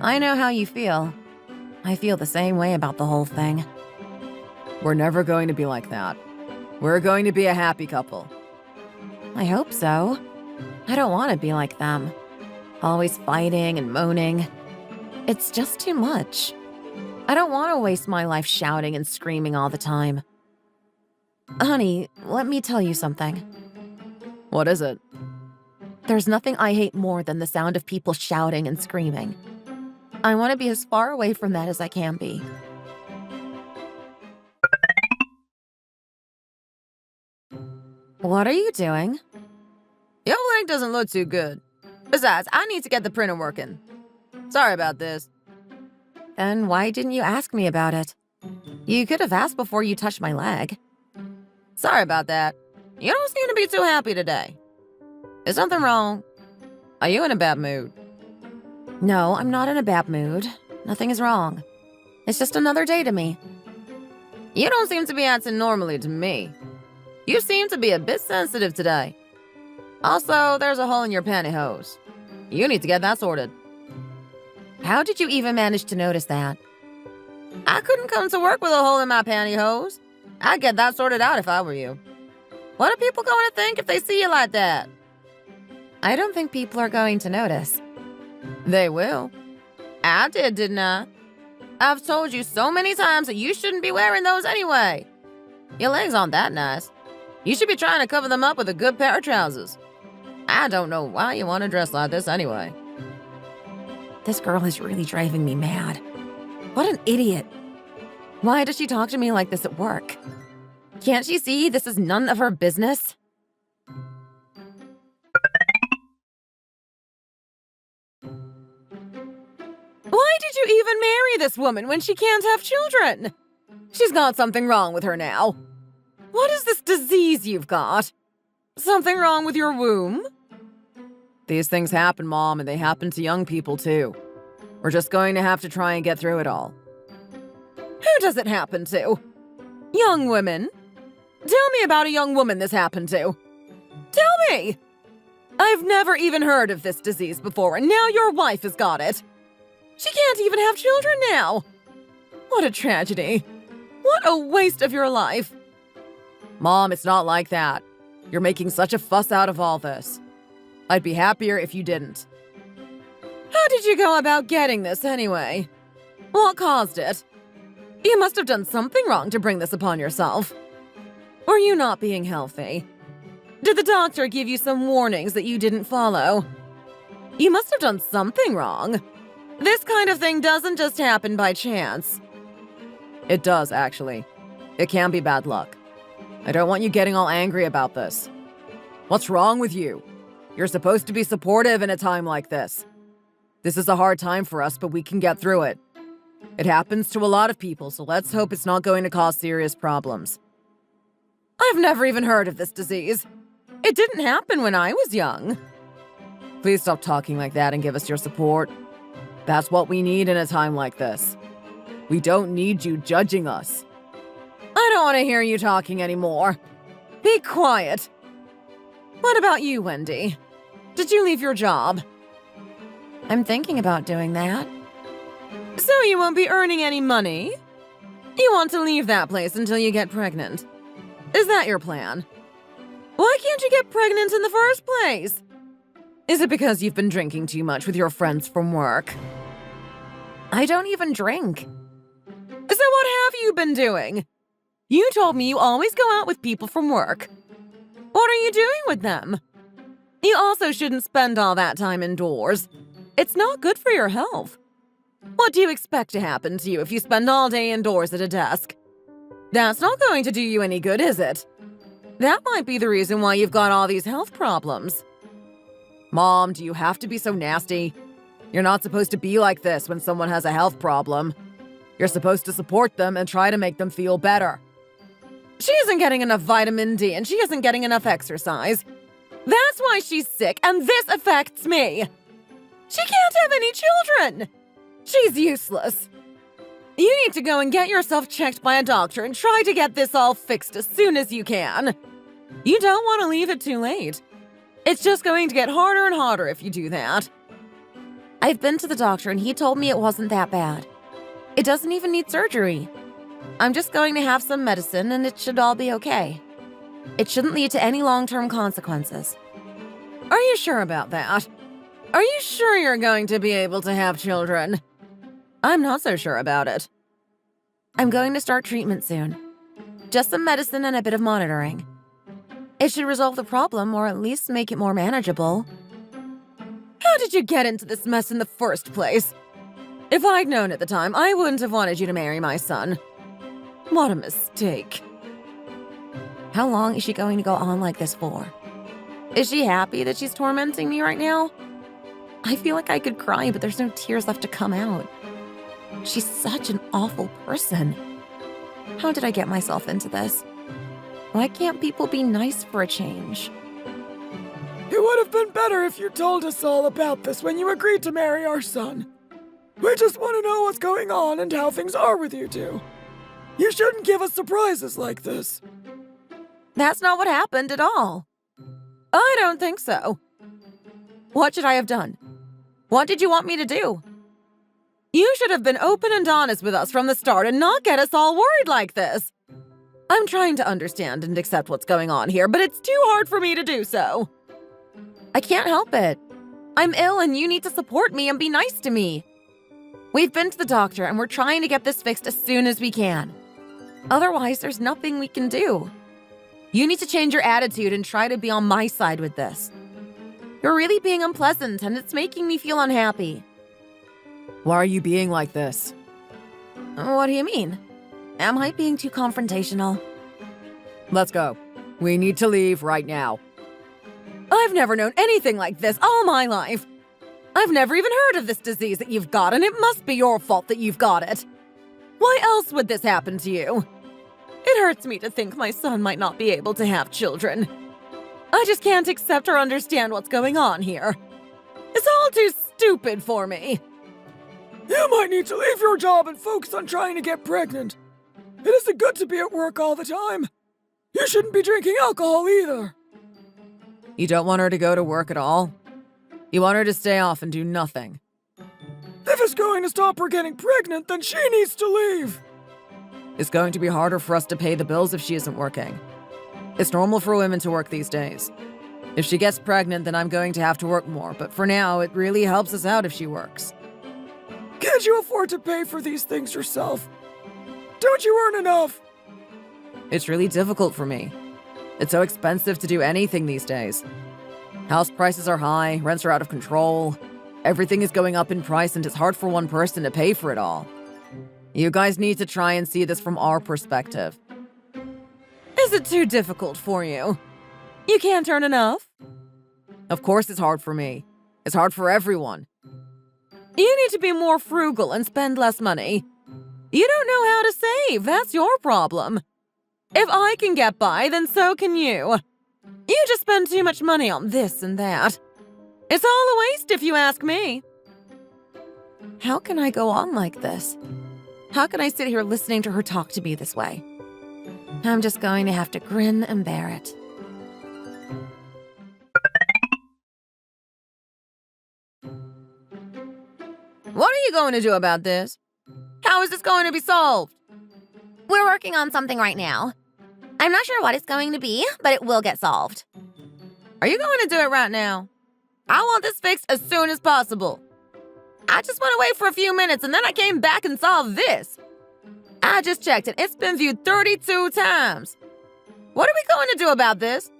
I know how you feel. I feel the same way about the whole thing. We're never going to be like that. We're going to be a happy couple. I hope so. I don't want to be like them. Always fighting and moaning. It's just too much. I don't want to waste my life shouting and screaming all the time. Honey, let me tell you something. What is it? There's nothing I hate more than the sound of people shouting and screaming. I want to be as far away from that as I can be. What are you doing? Your leg doesn't look too good. Besides, I need to get the printer working. Sorry about this. Then why didn't you ask me about it? You could have asked before you touched my leg. Sorry about that. You don't seem to be too happy today. Is something wrong? Are you in a bad mood? No, I'm not in a bad mood. Nothing is wrong. It's just another day to me. You don't seem to be acting normally to me. You seem to be a bit sensitive today. Also, there's a hole in your pantyhose. You need to get that sorted. How did you even manage to notice that? I couldn't come to work with a hole in my pantyhose. I'd get that sorted out if I were you. What are people going to think if they see you like that? I don't think people are going to notice. They will. I did, didn't I? I've told you so many times that you shouldn't be wearing those anyway. Your legs aren't that nice. You should be trying to cover them up with a good pair of trousers. I don't know why you want to dress like this anyway. This girl is really driving me mad. What an idiot. Why does she talk to me like this at work? Can't she see this is none of her business? Why did you even marry this woman when she can't have children? She's got something wrong with her now. What is this disease you've got? Something wrong with your womb? These things happen, Mom, and they happen to young people, too. We're just going to have to try and get through it all. Who does it happen to? Young women? Tell me about a young woman this happened to. Tell me! I've never even heard of this disease before, and now your wife has got it. She can't even have children now! What a tragedy. What a waste of your life. Mom, it's not like that. You're making such a fuss out of all this. I'd be happier if you didn't. How did you go about getting this anyway? What caused it? You must have done something wrong to bring this upon yourself. Were you not being healthy? Did the doctor give you some warnings that you didn't follow? You must have done something wrong. This kind of thing doesn't just happen by chance. It does, actually. It can be bad luck. I don't want you getting all angry about this. What's wrong with you? You're supposed to be supportive in a time like this. This is a hard time for us, but we can get through it. It happens to a lot of people, so let's hope it's not going to cause serious problems. I've never even heard of this disease. It didn't happen when I was young. Please stop talking like that and give us your support. That's what we need in a time like this. We don't need you judging us. I don't want to hear you talking anymore. Be quiet. What about you, Wendy? Did you leave your job? I'm thinking about doing that. So you won't be earning any money? You want to leave that place until you get pregnant? Is that your plan? Why can't you get pregnant in the first place? Is it because you've been drinking too much with your friends from work? I don't even drink. So what have you been doing? You told me you always go out with people from work. What are you doing with them? You also shouldn't spend all that time indoors. It's not good for your health. What do you expect to happen to you if you spend all day indoors at a desk? That's not going to do you any good, is it? That might be the reason why you've got all these health problems. Mom, do you have to be so nasty? You're not supposed to be like this when someone has a health problem. You're supposed to support them and try to make them feel better. She isn't getting enough vitamin D and she isn't getting enough exercise. That's why she's sick, and this affects me. She can't have any children. She's useless. You need to go and get yourself checked by a doctor and try to get this all fixed as soon as you can. You don't want to leave it too late. It's just going to get harder and harder if you do that. I've been to the doctor and he told me it wasn't that bad. It doesn't even need surgery. I'm just going to have some medicine and it should all be okay. It shouldn't lead to any long-term consequences. Are you sure about that? Are you sure you're going to be able to have children? I'm not so sure about it. I'm going to start treatment soon. Just some medicine and a bit of monitoring. It should resolve the problem or at least make it more manageable. How did you get into this mess in the first place? If I'd known at the time, I wouldn't have wanted you to marry my son. What a mistake. How long is she going to go on like this for? Is she happy that she's tormenting me right now? I feel like I could cry, but there's no tears left to come out. She's such an awful person. How did I get myself into this? Why can't people be nice for a change? It would have been better if you told us all about this when you agreed to marry our son. We just want to know what's going on and how things are with you two. You shouldn't give us surprises like this. That's not what happened at all. I don't think so. What should I have done? What did you want me to do? You should have been open and honest with us from the start and not get us all worried like this. I'm trying to understand and accept what's going on here, but it's too hard for me to do so. I can't help it. I'm ill and you need to support me and be nice to me. We've been to the doctor and we're trying to get this fixed as soon as we can. Otherwise, there's nothing we can do. You need to change your attitude and try to be on my side with this. You're really being unpleasant and it's making me feel unhappy. Why are you being like this? What do you mean? Am I being too confrontational? Let's go. We need to leave right now. I've never known anything like this all my life. I've never even heard of this disease that you've got, and it must be your fault that you've got it. Why else would this happen to you? It hurts me to think my son might not be able to have children. I just can't accept or understand what's going on here. It's all too stupid for me. You might need to leave your job and focus on trying to get pregnant. It isn't good to be at work all the time. You shouldn't be drinking alcohol either. You don't want her to go to work at all? You want her to stay off and do nothing? If it's going to stop her getting pregnant, then she needs to leave. It's going to be harder for us to pay the bills if she isn't working. It's normal for women to work these days. If she gets pregnant, then I'm going to have to work more, but for now, it really helps us out if she works. Can't you afford to pay for these things yourself? Don't you earn enough? It's really difficult for me. It's so expensive to do anything these days. House prices are high, rents are out of control. Everything is going up in price and it's hard for one person to pay for it all. You guys need to try and see this from our perspective. Is it too difficult for you? You can't earn enough? Of course it's hard for me. It's hard for everyone. You need to be more frugal and spend less money. You don't know how to save, that's your problem. If I can get by, then so can you. You just spend too much money on this and that. It's all a waste if you ask me. How can I go on like this? How can I sit here listening to her talk to me this way? I'm just going to have to grin and bear it. What are you going to do about this? How is this going to be solved? We're working on something right now. I'm not sure what it's going to be, but it will get solved. Are you going to do it right now? I want this fixed as soon as possible. I just went away for a few minutes and then I came back and saw this. I just checked it. It's been viewed 32 times. What are we going to do about this?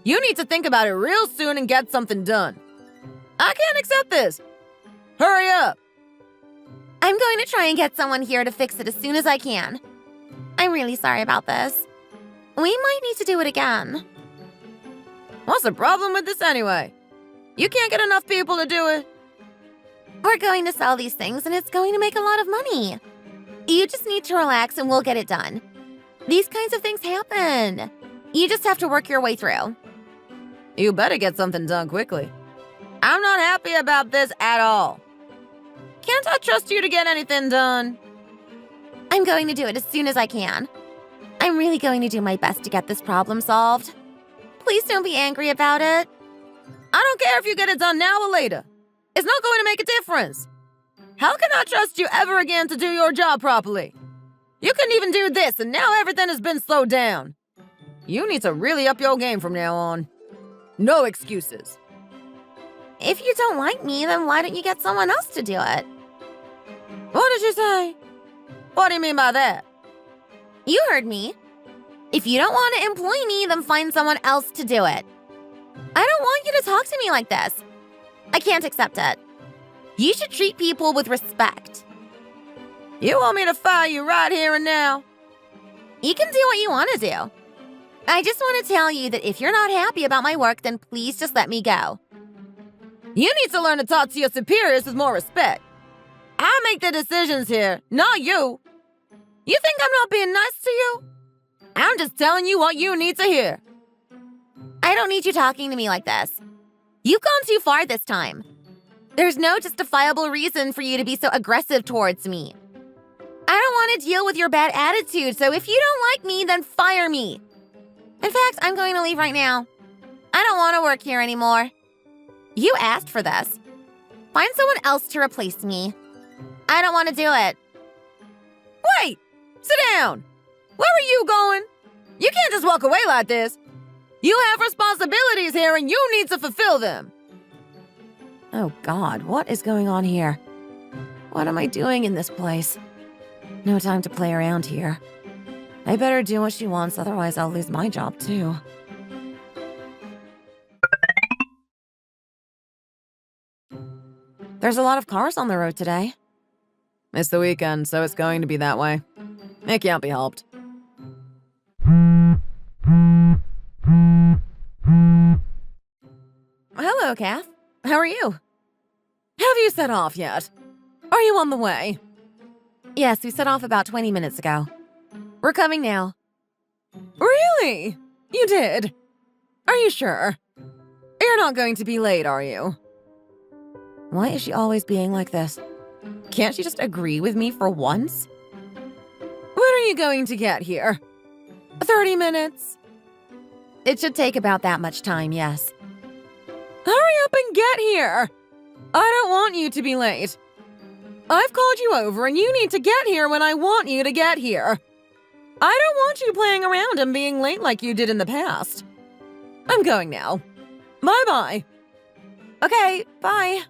You need to think about it real soon and get something done. I can't accept this. Hurry up. I'm going to try and get someone here to fix it as soon as I can. I'm really sorry about this. We might need to do it again. What's the problem with this anyway? You can't get enough people to do it. We're going to sell these things and it's going to make a lot of money. You just need to relax and we'll get it done. These kinds of things happen. You just have to work your way through. You better get something done quickly. I'm not happy about this at all. Can't I trust you to get anything done? I'm going to do it as soon as I can. I'm really going to do my best to get this problem solved. Please don't be angry about it. I don't care if you get it done now or later. It's not going to make a difference. How can I trust you ever again to do your job properly? You couldn't even do this, and now everything has been slowed down. You need to really up your game from now on. No excuses. If you don't like me, then why don't you get someone else to do it? What did you say? What do you mean by that? You heard me. If you don't want to employ me, then find someone else to do it. I don't want you to talk to me like this. I can't accept it. You should treat people with respect. You want me to fire you right here and now? You can do what you want to do. I just want to tell you that if you're not happy about my work, then please just let me go. You need to learn to talk to your superiors with more respect. I make the decisions here, not you. You think I'm not being nice to you? I'm just telling you what you need to hear. I don't need you talking to me like this. You've gone too far this time. There's no justifiable reason for you to be so aggressive towards me. I don't want to deal with your bad attitude, so if you don't like me, then fire me. In fact, I'm going to leave right now. I don't want to work here anymore. You asked for this. Find someone else to replace me. I don't want to do it. Wait! Sit down! Where are you going? You can't just walk away like this. You have responsibilities here and you need to fulfill them. Oh God, what is going on here? What am I doing in this place? No time to play around here. I better do what she wants, otherwise I'll lose my job too. There's a lot of cars on the road today. It's the weekend, so it's going to be that way. It can't be helped. Hello, Kath. How are you? Have you set off yet? Are you on the way? Yes, we set off about 20 minutes ago. We're coming now. Really? You did? Are you sure? You're not going to be late, are you? Why is she always being like this? Can't she just agree with me for once? When are you going to get here? 30 minutes? It should take about that much time, yes. Hurry up and get here! I don't want you to be late. I've called you over and you need to get here when I want you to get here. I don't want you playing around and being late like you did in the past. I'm going now. Bye-bye. Okay, bye.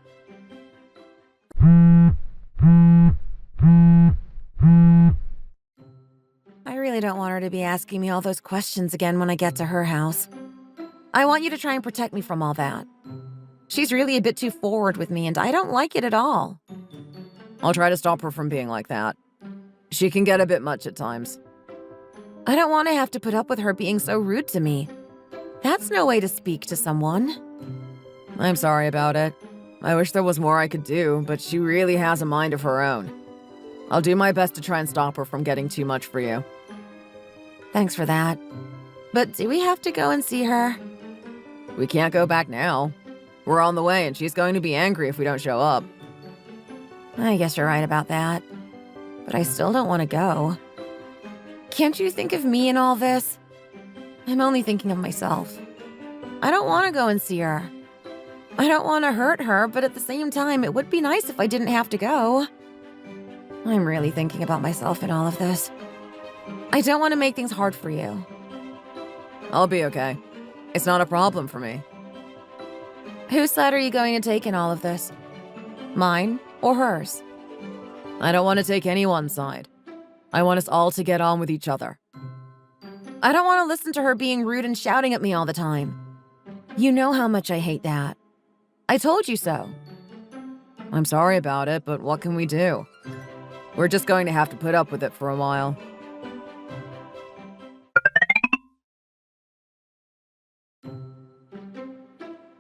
I really don't want her to be asking me all those questions again when I get to her house. I want you to try and protect me from all that. She's really a bit too forward with me, and I don't like it at all. I'll try to stop her from being like that. She can get a bit much at times. I don't want to have to put up with her being so rude to me. That's no way to speak to someone. I'm sorry about it. I wish there was more I could do, but she really has a mind of her own. I'll do my best to try and stop her from getting too much for you. Thanks for that. But do we have to go and see her? We can't go back now. We're on the way, and she's going to be angry if we don't show up. I guess you're right about that. But I still don't want to go. Can't you think of me in all this? I'm only thinking of myself. I don't want to go and see her. I don't want to hurt her, but at the same time, it would be nice if I didn't have to go. I'm really thinking about myself in all of this. I don't want to make things hard for you. I'll be okay. It's not a problem for me. Whose side are you going to take in all of this? Mine or hers? I don't want to take anyone's side. I want us all to get on with each other. I don't want to listen to her being rude and shouting at me all the time. You know how much I hate that. I told you so. I'm sorry about it, but what can we do? We're just going to have to put up with it for a while.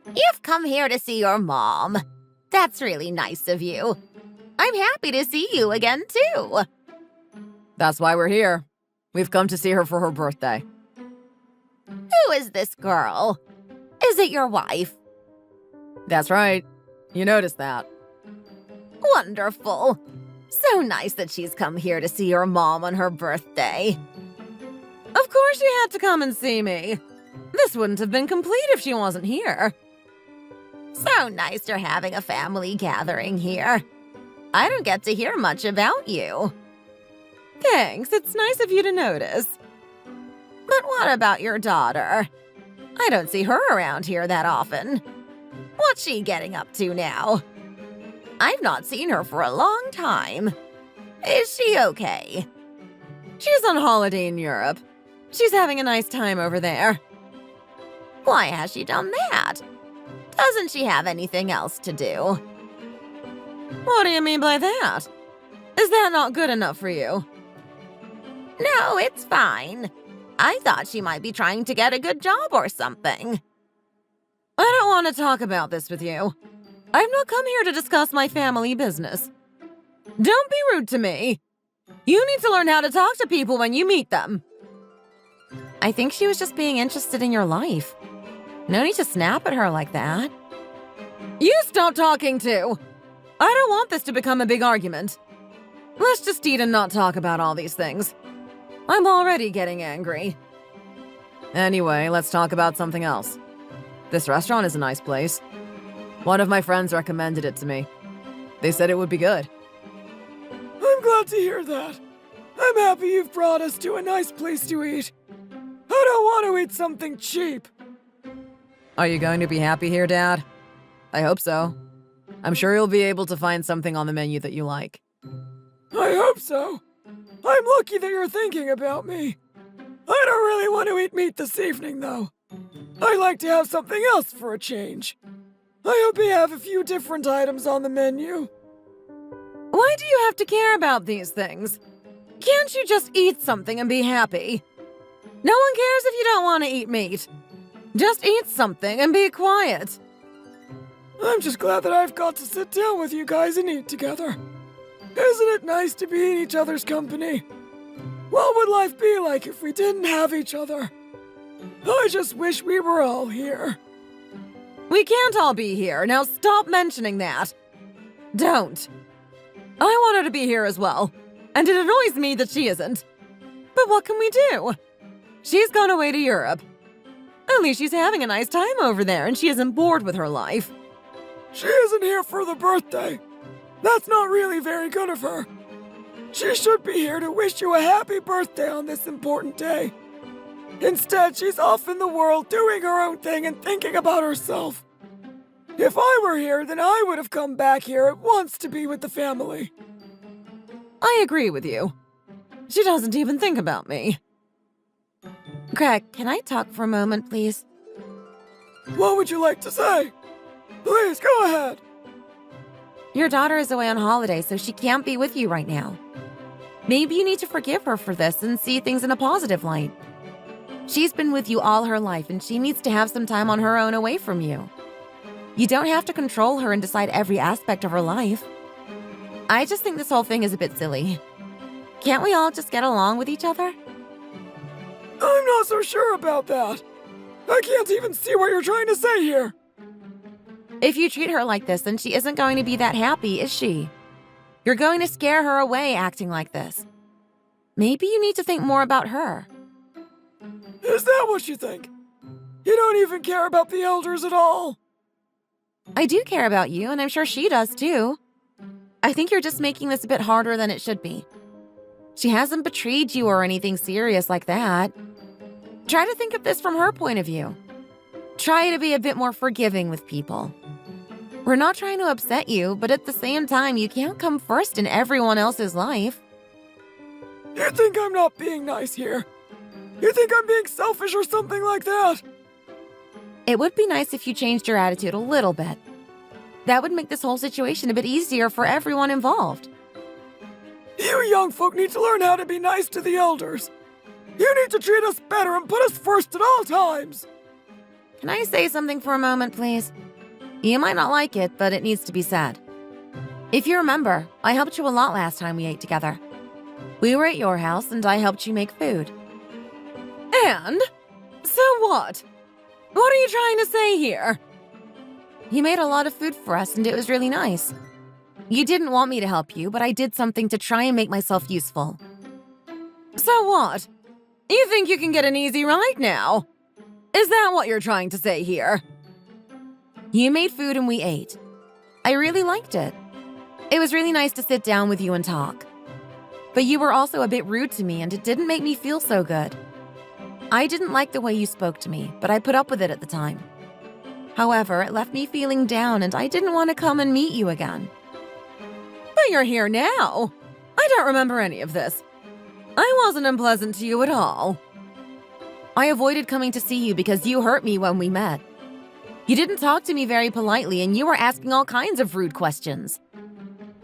You've come here to see your mom. That's really nice of you. I'm happy to see you again, too. That's why we're here. We've come to see her for her birthday. Who is this girl? Is it your wife? That's right. You noticed that. Wonderful. So nice that she's come here to see your mom on her birthday. Of course she had to come and see me. This wouldn't have been complete if she wasn't here. So nice you're having a family gathering here. I don't get to hear much about you. Thanks, it's nice of you to notice. But what about your daughter? I don't see her around here that often. What's she getting up to now? I've not seen her for a long time. Is she okay? She's on holiday in Europe. She's having a nice time over there. Why has she done that? Doesn't she have anything else to do? What do you mean by that? Is that not good enough for you? No, it's fine. I thought she might be trying to get a good job or something. I don't want to talk about this with you. I've not come here to discuss my family business. Don't be rude to me. You need to learn how to talk to people when you meet them. I think she was just being interested in your life. No need to snap at her like that. You stop talking too. I don't want this to become a big argument. Let's just eat and not talk about all these things. I'm already getting angry. Anyway, let's talk about something else. This restaurant is a nice place. One of my friends recommended it to me. They said it would be good. I'm glad to hear that. I'm happy you've brought us to a nice place to eat. I don't want to eat something cheap. Are you going to be happy here, Dad? I hope so. I'm sure you'll be able to find something on the menu that you like. I hope so. I'm lucky that you're thinking about me. I don't really want to eat meat this evening, though. I like to have something else for a change. I hope you have a few different items on the menu. Why do you have to care about these things? Can't you just eat something and be happy? No one cares if you don't want to eat meat. Just eat something and be quiet. I'm just glad that I've got to sit down with you guys and eat together. Isn't it nice to be in each other's company? What would life be like if we didn't have each other? I just wish we were all here. We can't all be here. Now stop mentioning that. Don't. I want her to be here as well. And it annoys me that she isn't. But what can we do? She's gone away to Europe. At least she's having a nice time over there and she isn't bored with her life. She isn't here for the birthday. That's not really very good of her. She should be here to wish you a happy birthday on this important day. Instead, she's off in the world doing her own thing and thinking about herself. If I were here, then I would have come back here at once to be with the family. I agree with you. She doesn't even think about me. Craig, can I talk for a moment, please? What would you like to say? Please, go ahead. Your daughter is away on holiday, so she can't be with you right now. Maybe you need to forgive her for this and see things in a positive light. She's been with you all her life, and she needs to have some time on her own away from you. You don't have to control her and decide every aspect of her life. I just think this whole thing is a bit silly. Can't we all just get along with each other? I'm not so sure about that. I can't even see what you're trying to say here. If you treat her like this, then she isn't going to be that happy, is she? You're going to scare her away acting like this. Maybe you need to think more about her. Is that what you think? You don't even care about the elders at all? I do care about you, and I'm sure she does too. I think you're just making this a bit harder than it should be. She hasn't betrayed you or anything serious like that. Try to think of this from her point of view. Try to be a bit more forgiving with people. We're not trying to upset you, but at the same time, you can't come first in everyone else's life. You think I'm not being nice here? You think I'm being selfish or something like that? It would be nice if you changed your attitude a little bit. That would make this whole situation a bit easier for everyone involved. You young folk need to learn how to be nice to the elders. You need to treat us better and put us first at all times. Can I say something for a moment, please? You might not like it, but it needs to be said. If you remember, I helped you a lot last time we ate together. We were at your house and I helped you make food. And? So what? What are you trying to say here? You made a lot of food for us and it was really nice. You didn't want me to help you, but I did something to try and make myself useful. So what? You think you can get an easy ride now? Is that what you're trying to say here? You made food and we ate. I really liked it. It was really nice to sit down with you and talk. But you were also a bit rude to me and it didn't make me feel so good. I didn't like the way you spoke to me, but I put up with it at the time. However, it left me feeling down and I didn't want to come and meet you again. But you're here now. I don't remember any of this. I wasn't unpleasant to you at all. I avoided coming to see you because you hurt me when we met. You didn't talk to me very politely and you were asking all kinds of rude questions.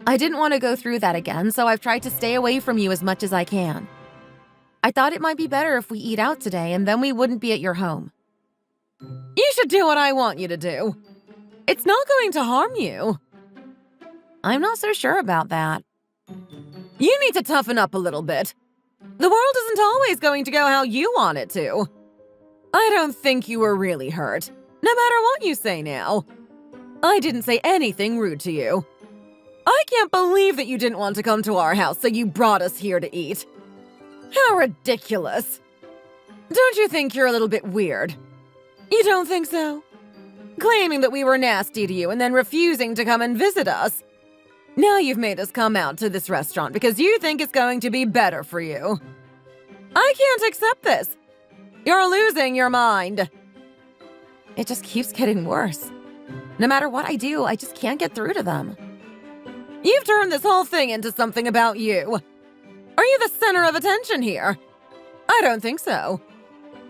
I didn't want to go through that again, so I've tried to stay away from you as much as I can. I thought it might be better if we eat out today and then we wouldn't be at your home. You should do what I want you to do. It's not going to harm you. I'm not so sure about that. You need to toughen up a little bit. The world isn't always going to go how you want it to. I don't think you were really hurt, no matter what you say now. I didn't say anything rude to you. I can't believe that you didn't want to come to our house, so you brought us here to eat. How ridiculous. Don't you think you're a little bit weird? You don't think so? Claiming that we were nasty to you and then refusing to come and visit us. Now you've made us come out to this restaurant because you think it's going to be better for you. I can't accept this. You're losing your mind. It just keeps getting worse. No matter what I do, I just can't get through to them. You've turned this whole thing into something about you. Are you the center of attention here? I don't think so.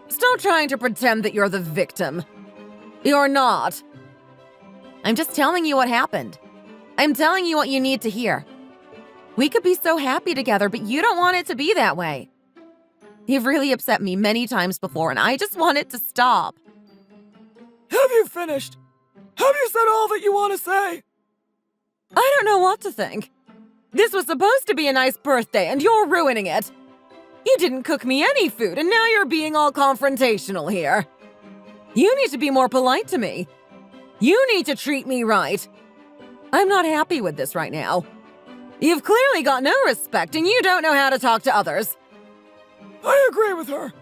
Stop trying to pretend that you're the victim. You're not. I'm just telling you what happened. I'm telling you what you need to hear. We could be so happy together, but you don't want it to be that way. You've really upset me many times before, and I just want it to stop. Have you finished? Have you said all that you want to say? I don't know what to think. This was supposed to be a nice birthday, and you're ruining it. You didn't cook me any food, and now you're being all confrontational here. You need to be more polite to me. You need to treat me right. I'm not happy with this right now. You've clearly got no respect, and you don't know how to talk to others. I agree with her.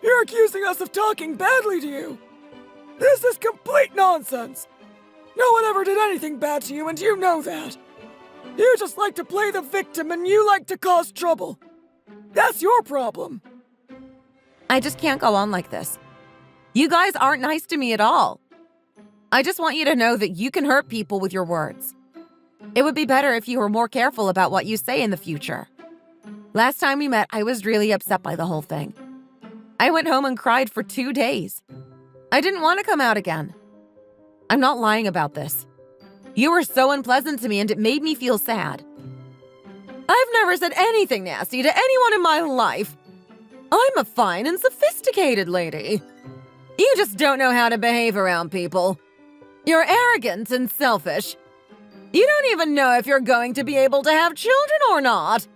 You're accusing us of talking badly to you. This is complete nonsense. No one ever did anything bad to you, and you know that. You just like to play the victim and you like to cause trouble. That's your problem. I just can't go on like this. You guys aren't nice to me at all. I just want you to know that you can hurt people with your words. It would be better if you were more careful about what you say in the future. Last time we met, I was really upset by the whole thing. I went home and cried for 2 days. I didn't want to come out again. I'm not lying about this. You were so unpleasant to me and it made me feel sad. I've never said anything nasty to anyone in my life. I'm a fine and sophisticated lady. You just don't know how to behave around people. You're arrogant and selfish. You don't even know if you're going to be able to have children or not.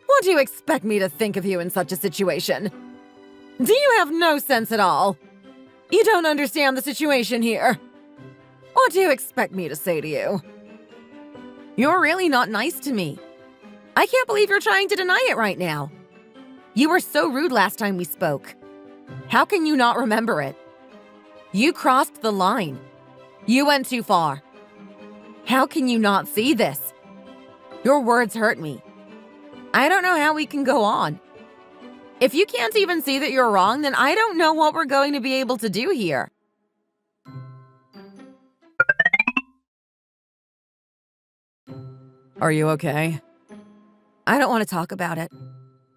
What do you expect me to think of you in such a situation? Do you have no sense at all? You don't understand the situation here. What do you expect me to say to you? You're really not nice to me. I can't believe you're trying to deny it right now. You were so rude last time we spoke. How can you not remember it? You crossed the line. You went too far. How can you not see this? Your words hurt me. I don't know how we can go on. If you can't even see that you're wrong, then I don't know what we're going to be able to do here. Are you okay? I don't want to talk about it.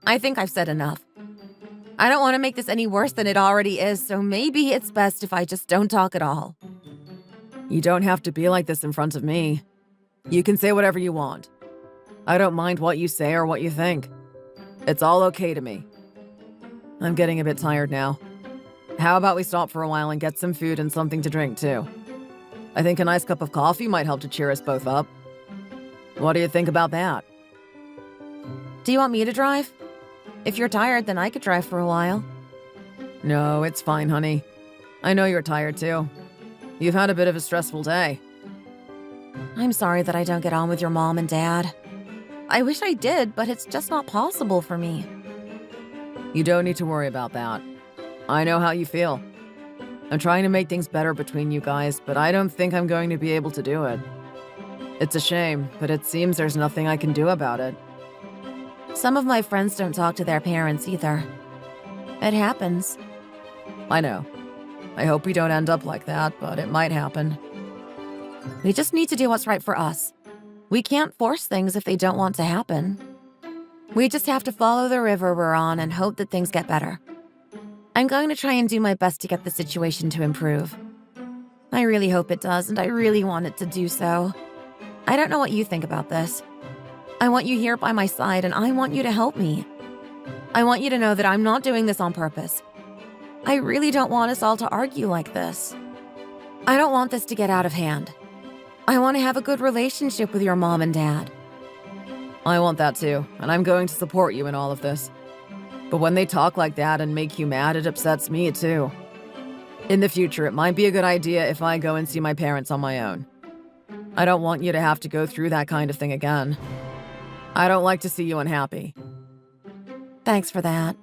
I think I've said enough. I don't want to make this any worse than it already is, so maybe it's best if I just don't talk at all. You don't have to be like this in front of me. You can say whatever you want. I don't mind what you say or what you think. It's all okay to me. I'm getting a bit tired now. How about we stop for a while and get some food and something to drink too? I think a nice cup of coffee might help to cheer us both up. What do you think about that? Do you want me to drive? If you're tired, then I could drive for a while. No, it's fine, honey. I know you're tired too. You've had a bit of a stressful day. I'm sorry that I don't get on with your mom and dad. I wish I did, but it's just not possible for me. You don't need to worry about that. I know how you feel. I'm trying to make things better between you guys, but I don't think I'm going to be able to do it. It's a shame, but it seems there's nothing I can do about it. Some of my friends don't talk to their parents either. It happens. I know. I hope we don't end up like that, but it might happen. We just need to do what's right for us. We can't force things if they don't want to happen. We just have to follow the river we're on and hope that things get better. I'm going to try and do my best to get the situation to improve. I really hope it does, and I really want it to do so. I don't know what you think about this. I want you here by my side, and I want you to help me. I want you to know that I'm not doing this on purpose. I really don't want us all to argue like this. I don't want this to get out of hand. I want to have a good relationship with your mom and dad. I want that too, and I'm going to support you in all of this. But when they talk like that and make you mad, it upsets me too. In the future, it might be a good idea if I go and see my parents on my own. I don't want you to have to go through that kind of thing again. I don't like to see you unhappy. Thanks for that.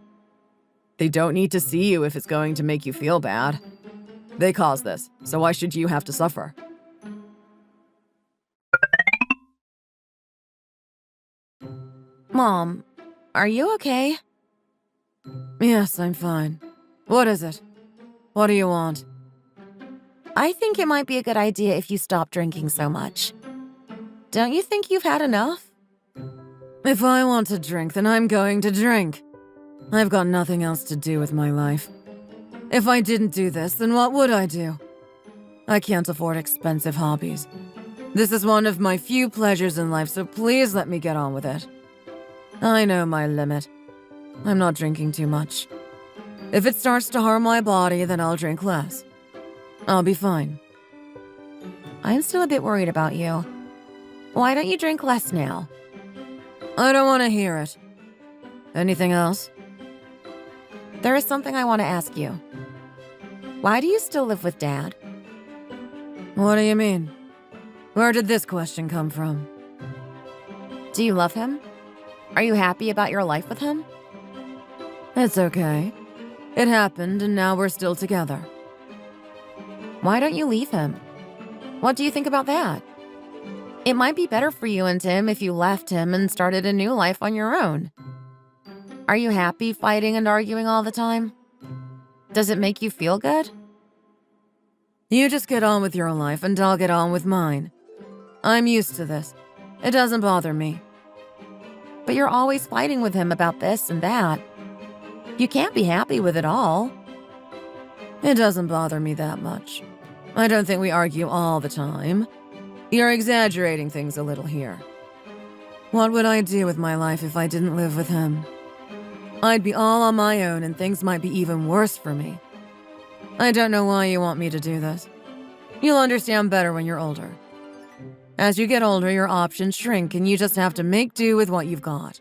They don't need to see you if it's going to make you feel bad. They caused this, so why should you have to suffer? Mom, are you okay? Yes, I'm fine. What is it? What do you want? I think it might be a good idea if you stop drinking so much. Don't you think you've had enough? If I want to drink, then I'm going to drink. I've got nothing else to do with my life. If I didn't do this, then what would I do? I can't afford expensive hobbies. This is one of my few pleasures in life, so please let me get on with it. I know my limit. I'm not drinking too much. If it starts to harm my body, then I'll drink less. I'll be fine. I'm still a bit worried about you. Why don't you drink less now? I don't want to hear it. Anything else? There is something I want to ask you. Why do you still live with Dad? What do you mean? Where did this question come from? Do you love him? Are you happy about your life with him? It's okay. It happened, and now we're still together. Why don't you leave him? What do you think about that? It might be better for you and Tim if you left him and started a new life on your own. Are you happy fighting and arguing all the time? Does it make you feel good? You just get on with your life and I'll get on with mine. I'm used to this. It doesn't bother me. But you're always fighting with him about this and that. You can't be happy with it all. It doesn't bother me that much. I don't think we argue all the time. You're exaggerating things a little here. What would I do with my life if I didn't live with him? I'd be all on my own and things might be even worse for me. I don't know why you want me to do this. You'll understand better when you're older. As you get older, your options shrink and you just have to make do with what you've got.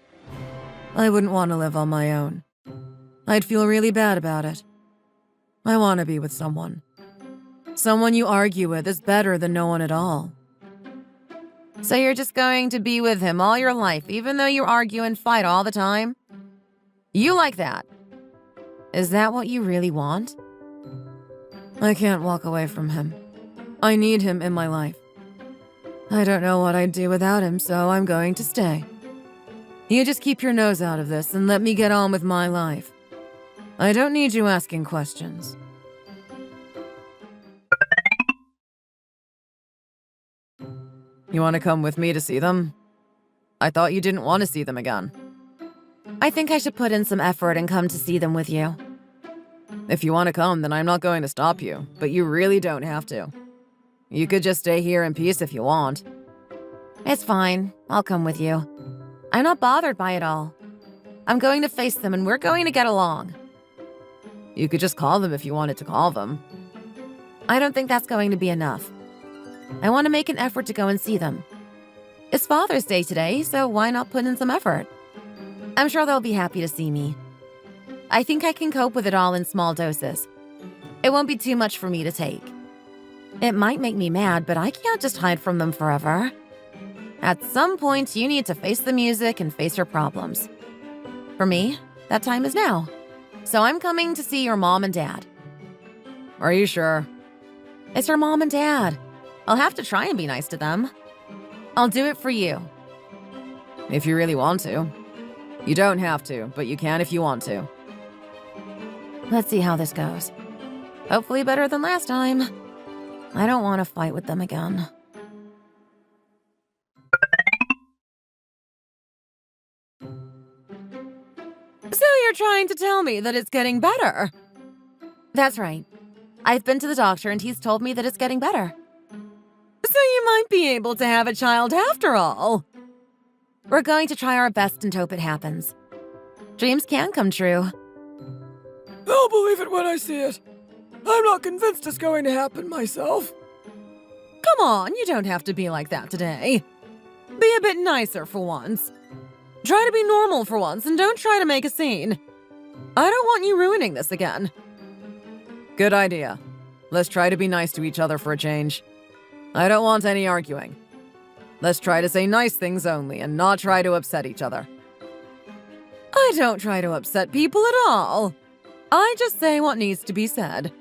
I wouldn't want to live on my own. I'd feel really bad about it. I want to be with someone. Someone you argue with is better than no one at all. So you're just going to be with him all your life, even though you argue and fight all the time? You like that? Is that what you really want? I can't walk away from him. I need him in my life. I don't know what I'd do without him, so I'm going to stay. You just keep your nose out of this and let me get on with my life. I don't need you asking questions. You want to come with me to see them? I thought you didn't want to see them again. I think I should put in some effort and come to see them with you. If you want to come, then I'm not going to stop you, but you really don't have to. You could just stay here in peace if you want. It's fine. I'll come with you. I'm not bothered by it all. I'm going to face them and we're going to get along. You could just call them if you wanted to call them. I don't think that's going to be enough. I want to make an effort to go and see them. It's Father's Day today, so why not put in some effort? I'm sure they'll be happy to see me. I think I can cope with it all in small doses. It won't be too much for me to take. It might make me mad, but I can't just hide from them forever. At some point, you need to face the music and face your problems. For me, that time is now. So I'm coming to see your mom and dad. Are you sure? It's your mom and dad. I'll have to try and be nice to them. I'll do it for you. If you really want to. You don't have to, but you can if you want to. Let's see how this goes. Hopefully better than last time. I don't want to fight with them again. So you're trying to tell me that it's getting better? That's right. I've been to the doctor and he's told me that it's getting better. So you might be able to have a child after all. We're going to try our best and hope it happens. Dreams can come true. I'll believe it when I see it. I'm not convinced it's going to happen myself. Come on, you don't have to be like that today. Be a bit nicer for once. Try to be normal for once and don't try to make a scene. I don't want you ruining this again. Good idea. Let's try to be nice to each other for a change. I don't want any arguing. Let's try to say nice things only and not try to upset each other. I don't try to upset people at all. I just say what needs to be said.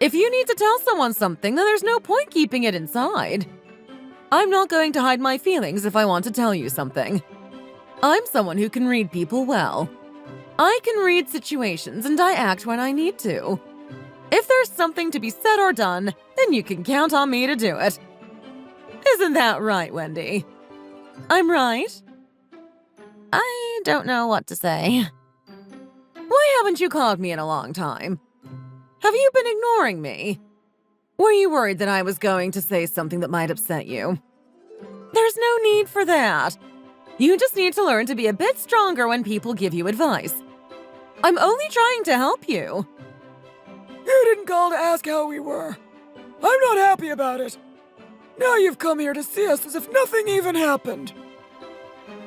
If you need to tell someone something, then there's no point keeping it inside. I'm not going to hide my feelings if I want to tell you something. I'm someone who can read people well. I can read situations and I act when I need to. If there's something to be said or done, then you can count on me to do it. Isn't that right, Wendy? I'm right? I don't know what to say. Why haven't you called me in a long time? Have you been ignoring me? Were you worried that I was going to say something that might upset you? There's no need for that. You just need to learn to be a bit stronger when people give you advice. I'm only trying to help you. You didn't call to ask how we were. I'm not happy about it. Now you've come here to see us as if nothing even happened.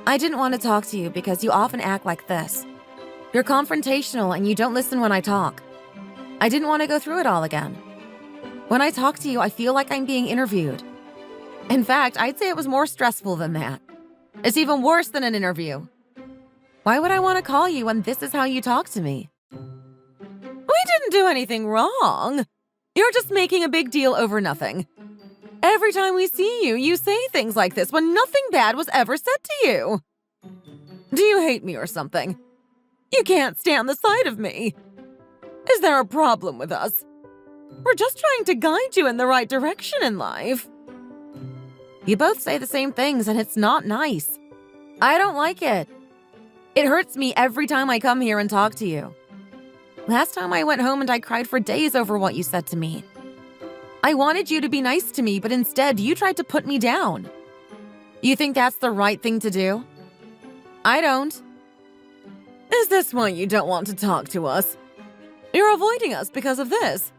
I didn't want to talk to you because you often act like this. You're confrontational and you don't listen when I talk. I didn't want to go through it all again. When I talk to you, I feel like I'm being interviewed. In fact, I'd say it was more stressful than that. It's even worse than an interview. Why would I want to call you when this is how you talk to me? We didn't do anything wrong. You're just making a big deal over nothing. Every time we see you, you say things like this when nothing bad was ever said to you. Do you hate me or something? You can't stand the sight of me. Is there a problem with us? We're just trying to guide you in the right direction in life. You both say the same things and it's not nice. I don't like it. It hurts me every time I come here and talk to you. Last time I went home and I cried for days over what you said to me. I wanted you to be nice to me, but instead you tried to put me down. You think that's the right thing to do? I don't. Is this why you don't want to talk to us? You're avoiding us because of this.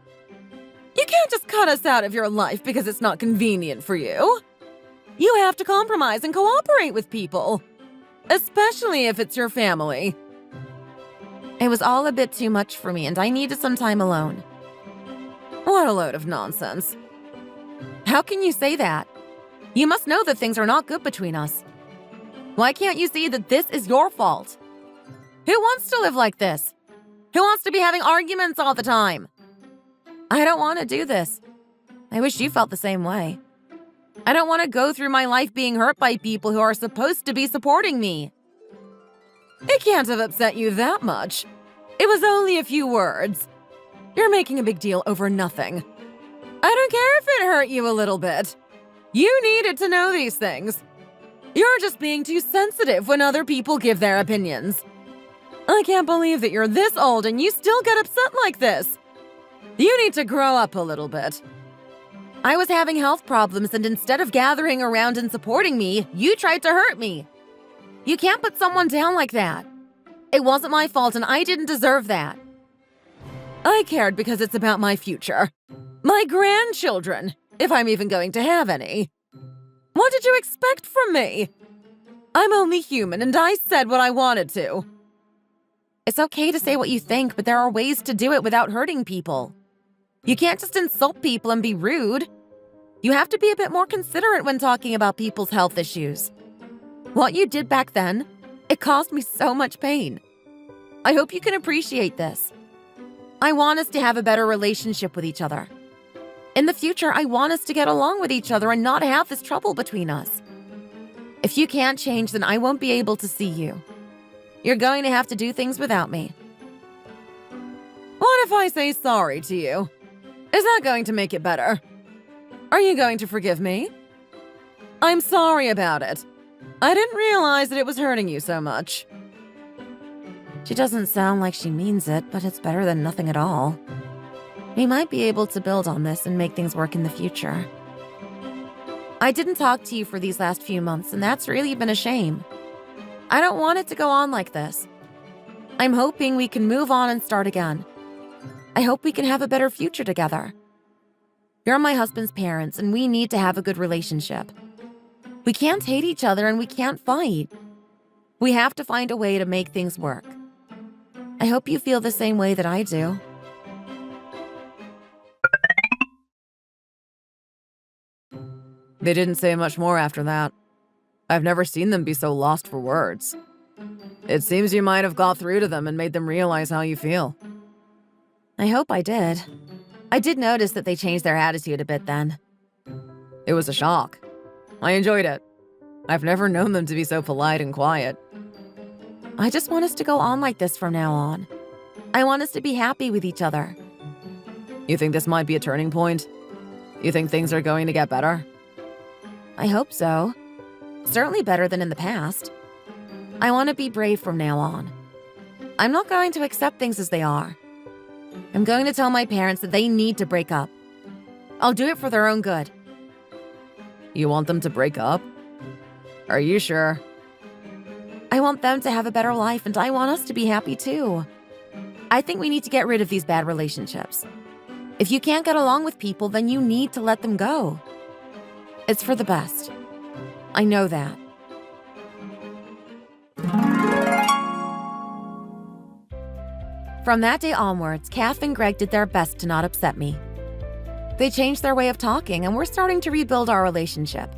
You can't just cut us out of your life because it's not convenient for you. You have to compromise and cooperate with people, especially if it's your family. It was all a bit too much for me and I needed some time alone. What a load of nonsense. How can you say that? You must know that things are not good between us. Why can't you see that this is your fault? Who wants to live like this? Who wants to be having arguments all the time? I don't want to do this. I wish you felt the same way. I don't want to go through my life being hurt by people who are supposed to be supporting me. It can't have upset you that much. It was only a few words. You're making a big deal over nothing. I don't care if it hurt you a little bit. You needed to know these things. You're just being too sensitive when other people give their opinions. I can't believe that you're this old and you still get upset like this. You need to grow up a little bit. I was having health problems and instead of gathering around and supporting me, you tried to hurt me. You can't put someone down like that. It wasn't my fault and I didn't deserve that. I cared because it's about my future. My grandchildren, if I'm even going to have any. What did you expect from me? I'm only human and I said what I wanted to. It's okay to say what you think, but there are ways to do it without hurting people. You can't just insult people and be rude. You have to be a bit more considerate when talking about people's health issues. What you did back then, it caused me so much pain. I hope you can appreciate this. I want us to have a better relationship with each other. In the future, I want us to get along with each other and not have this trouble between us. If you can't change, then I won't be able to see you. You're going to have to do things without me. What if I say sorry to you? Is that going to make it better? Are you going to forgive me? I'm sorry about it. I didn't realize that it was hurting you so much. She doesn't sound like she means it, but it's better than nothing at all. We might be able to build on this and make things work in the future. I didn't talk to you for these last few months, and that's really been a shame. I don't want it to go on like this. I'm hoping we can move on and start again. I hope we can have a better future together. You're my husband's parents, and we need to have a good relationship. We can't hate each other and we can't fight. We have to find a way to make things work. I hope you feel the same way that I do. They didn't say much more after that. I've never seen them be so lost for words. It seems you might have got through to them and made them realize how you feel. I hope I did. I did notice that they changed their attitude a bit then. It was a shock. I enjoyed it. I've never known them to be so polite and quiet. I just want us to go on like this from now on. I want us to be happy with each other. You think this might be a turning point? You think things are going to get better? I hope so. Certainly better than in the past. I want to be brave from now on. I'm not going to accept things as they are. I'm going to tell my parents that they need to break up. I'll do it for their own good. You want them to break up? Are you sure? I want them to have a better life, and I want us to be happy too. I think we need to get rid of these bad relationships. If you can't get along with people, then you need to let them go. It's for the best. I know that. From that day onwards, Kath and Greg did their best to not upset me. They changed their way of talking, and we're starting to rebuild our relationship.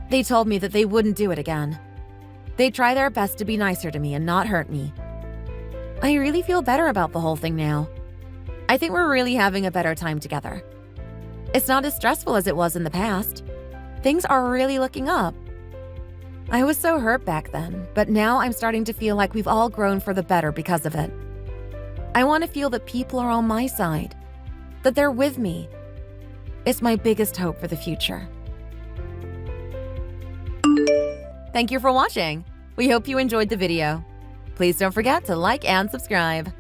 They told me that they wouldn't do it again. They'd try their best to be nicer to me and not hurt me. I really feel better about the whole thing now. I think we're really having a better time together. It's not as stressful as it was in the past. Things are really looking up. I was so hurt back then, but now I'm starting to feel like we've all grown for the better because of it. I want to feel that people are on my side, that they're with me. It's my biggest hope for the future. Thank you for watching. We hope you enjoyed the video. Please don't forget to like and subscribe.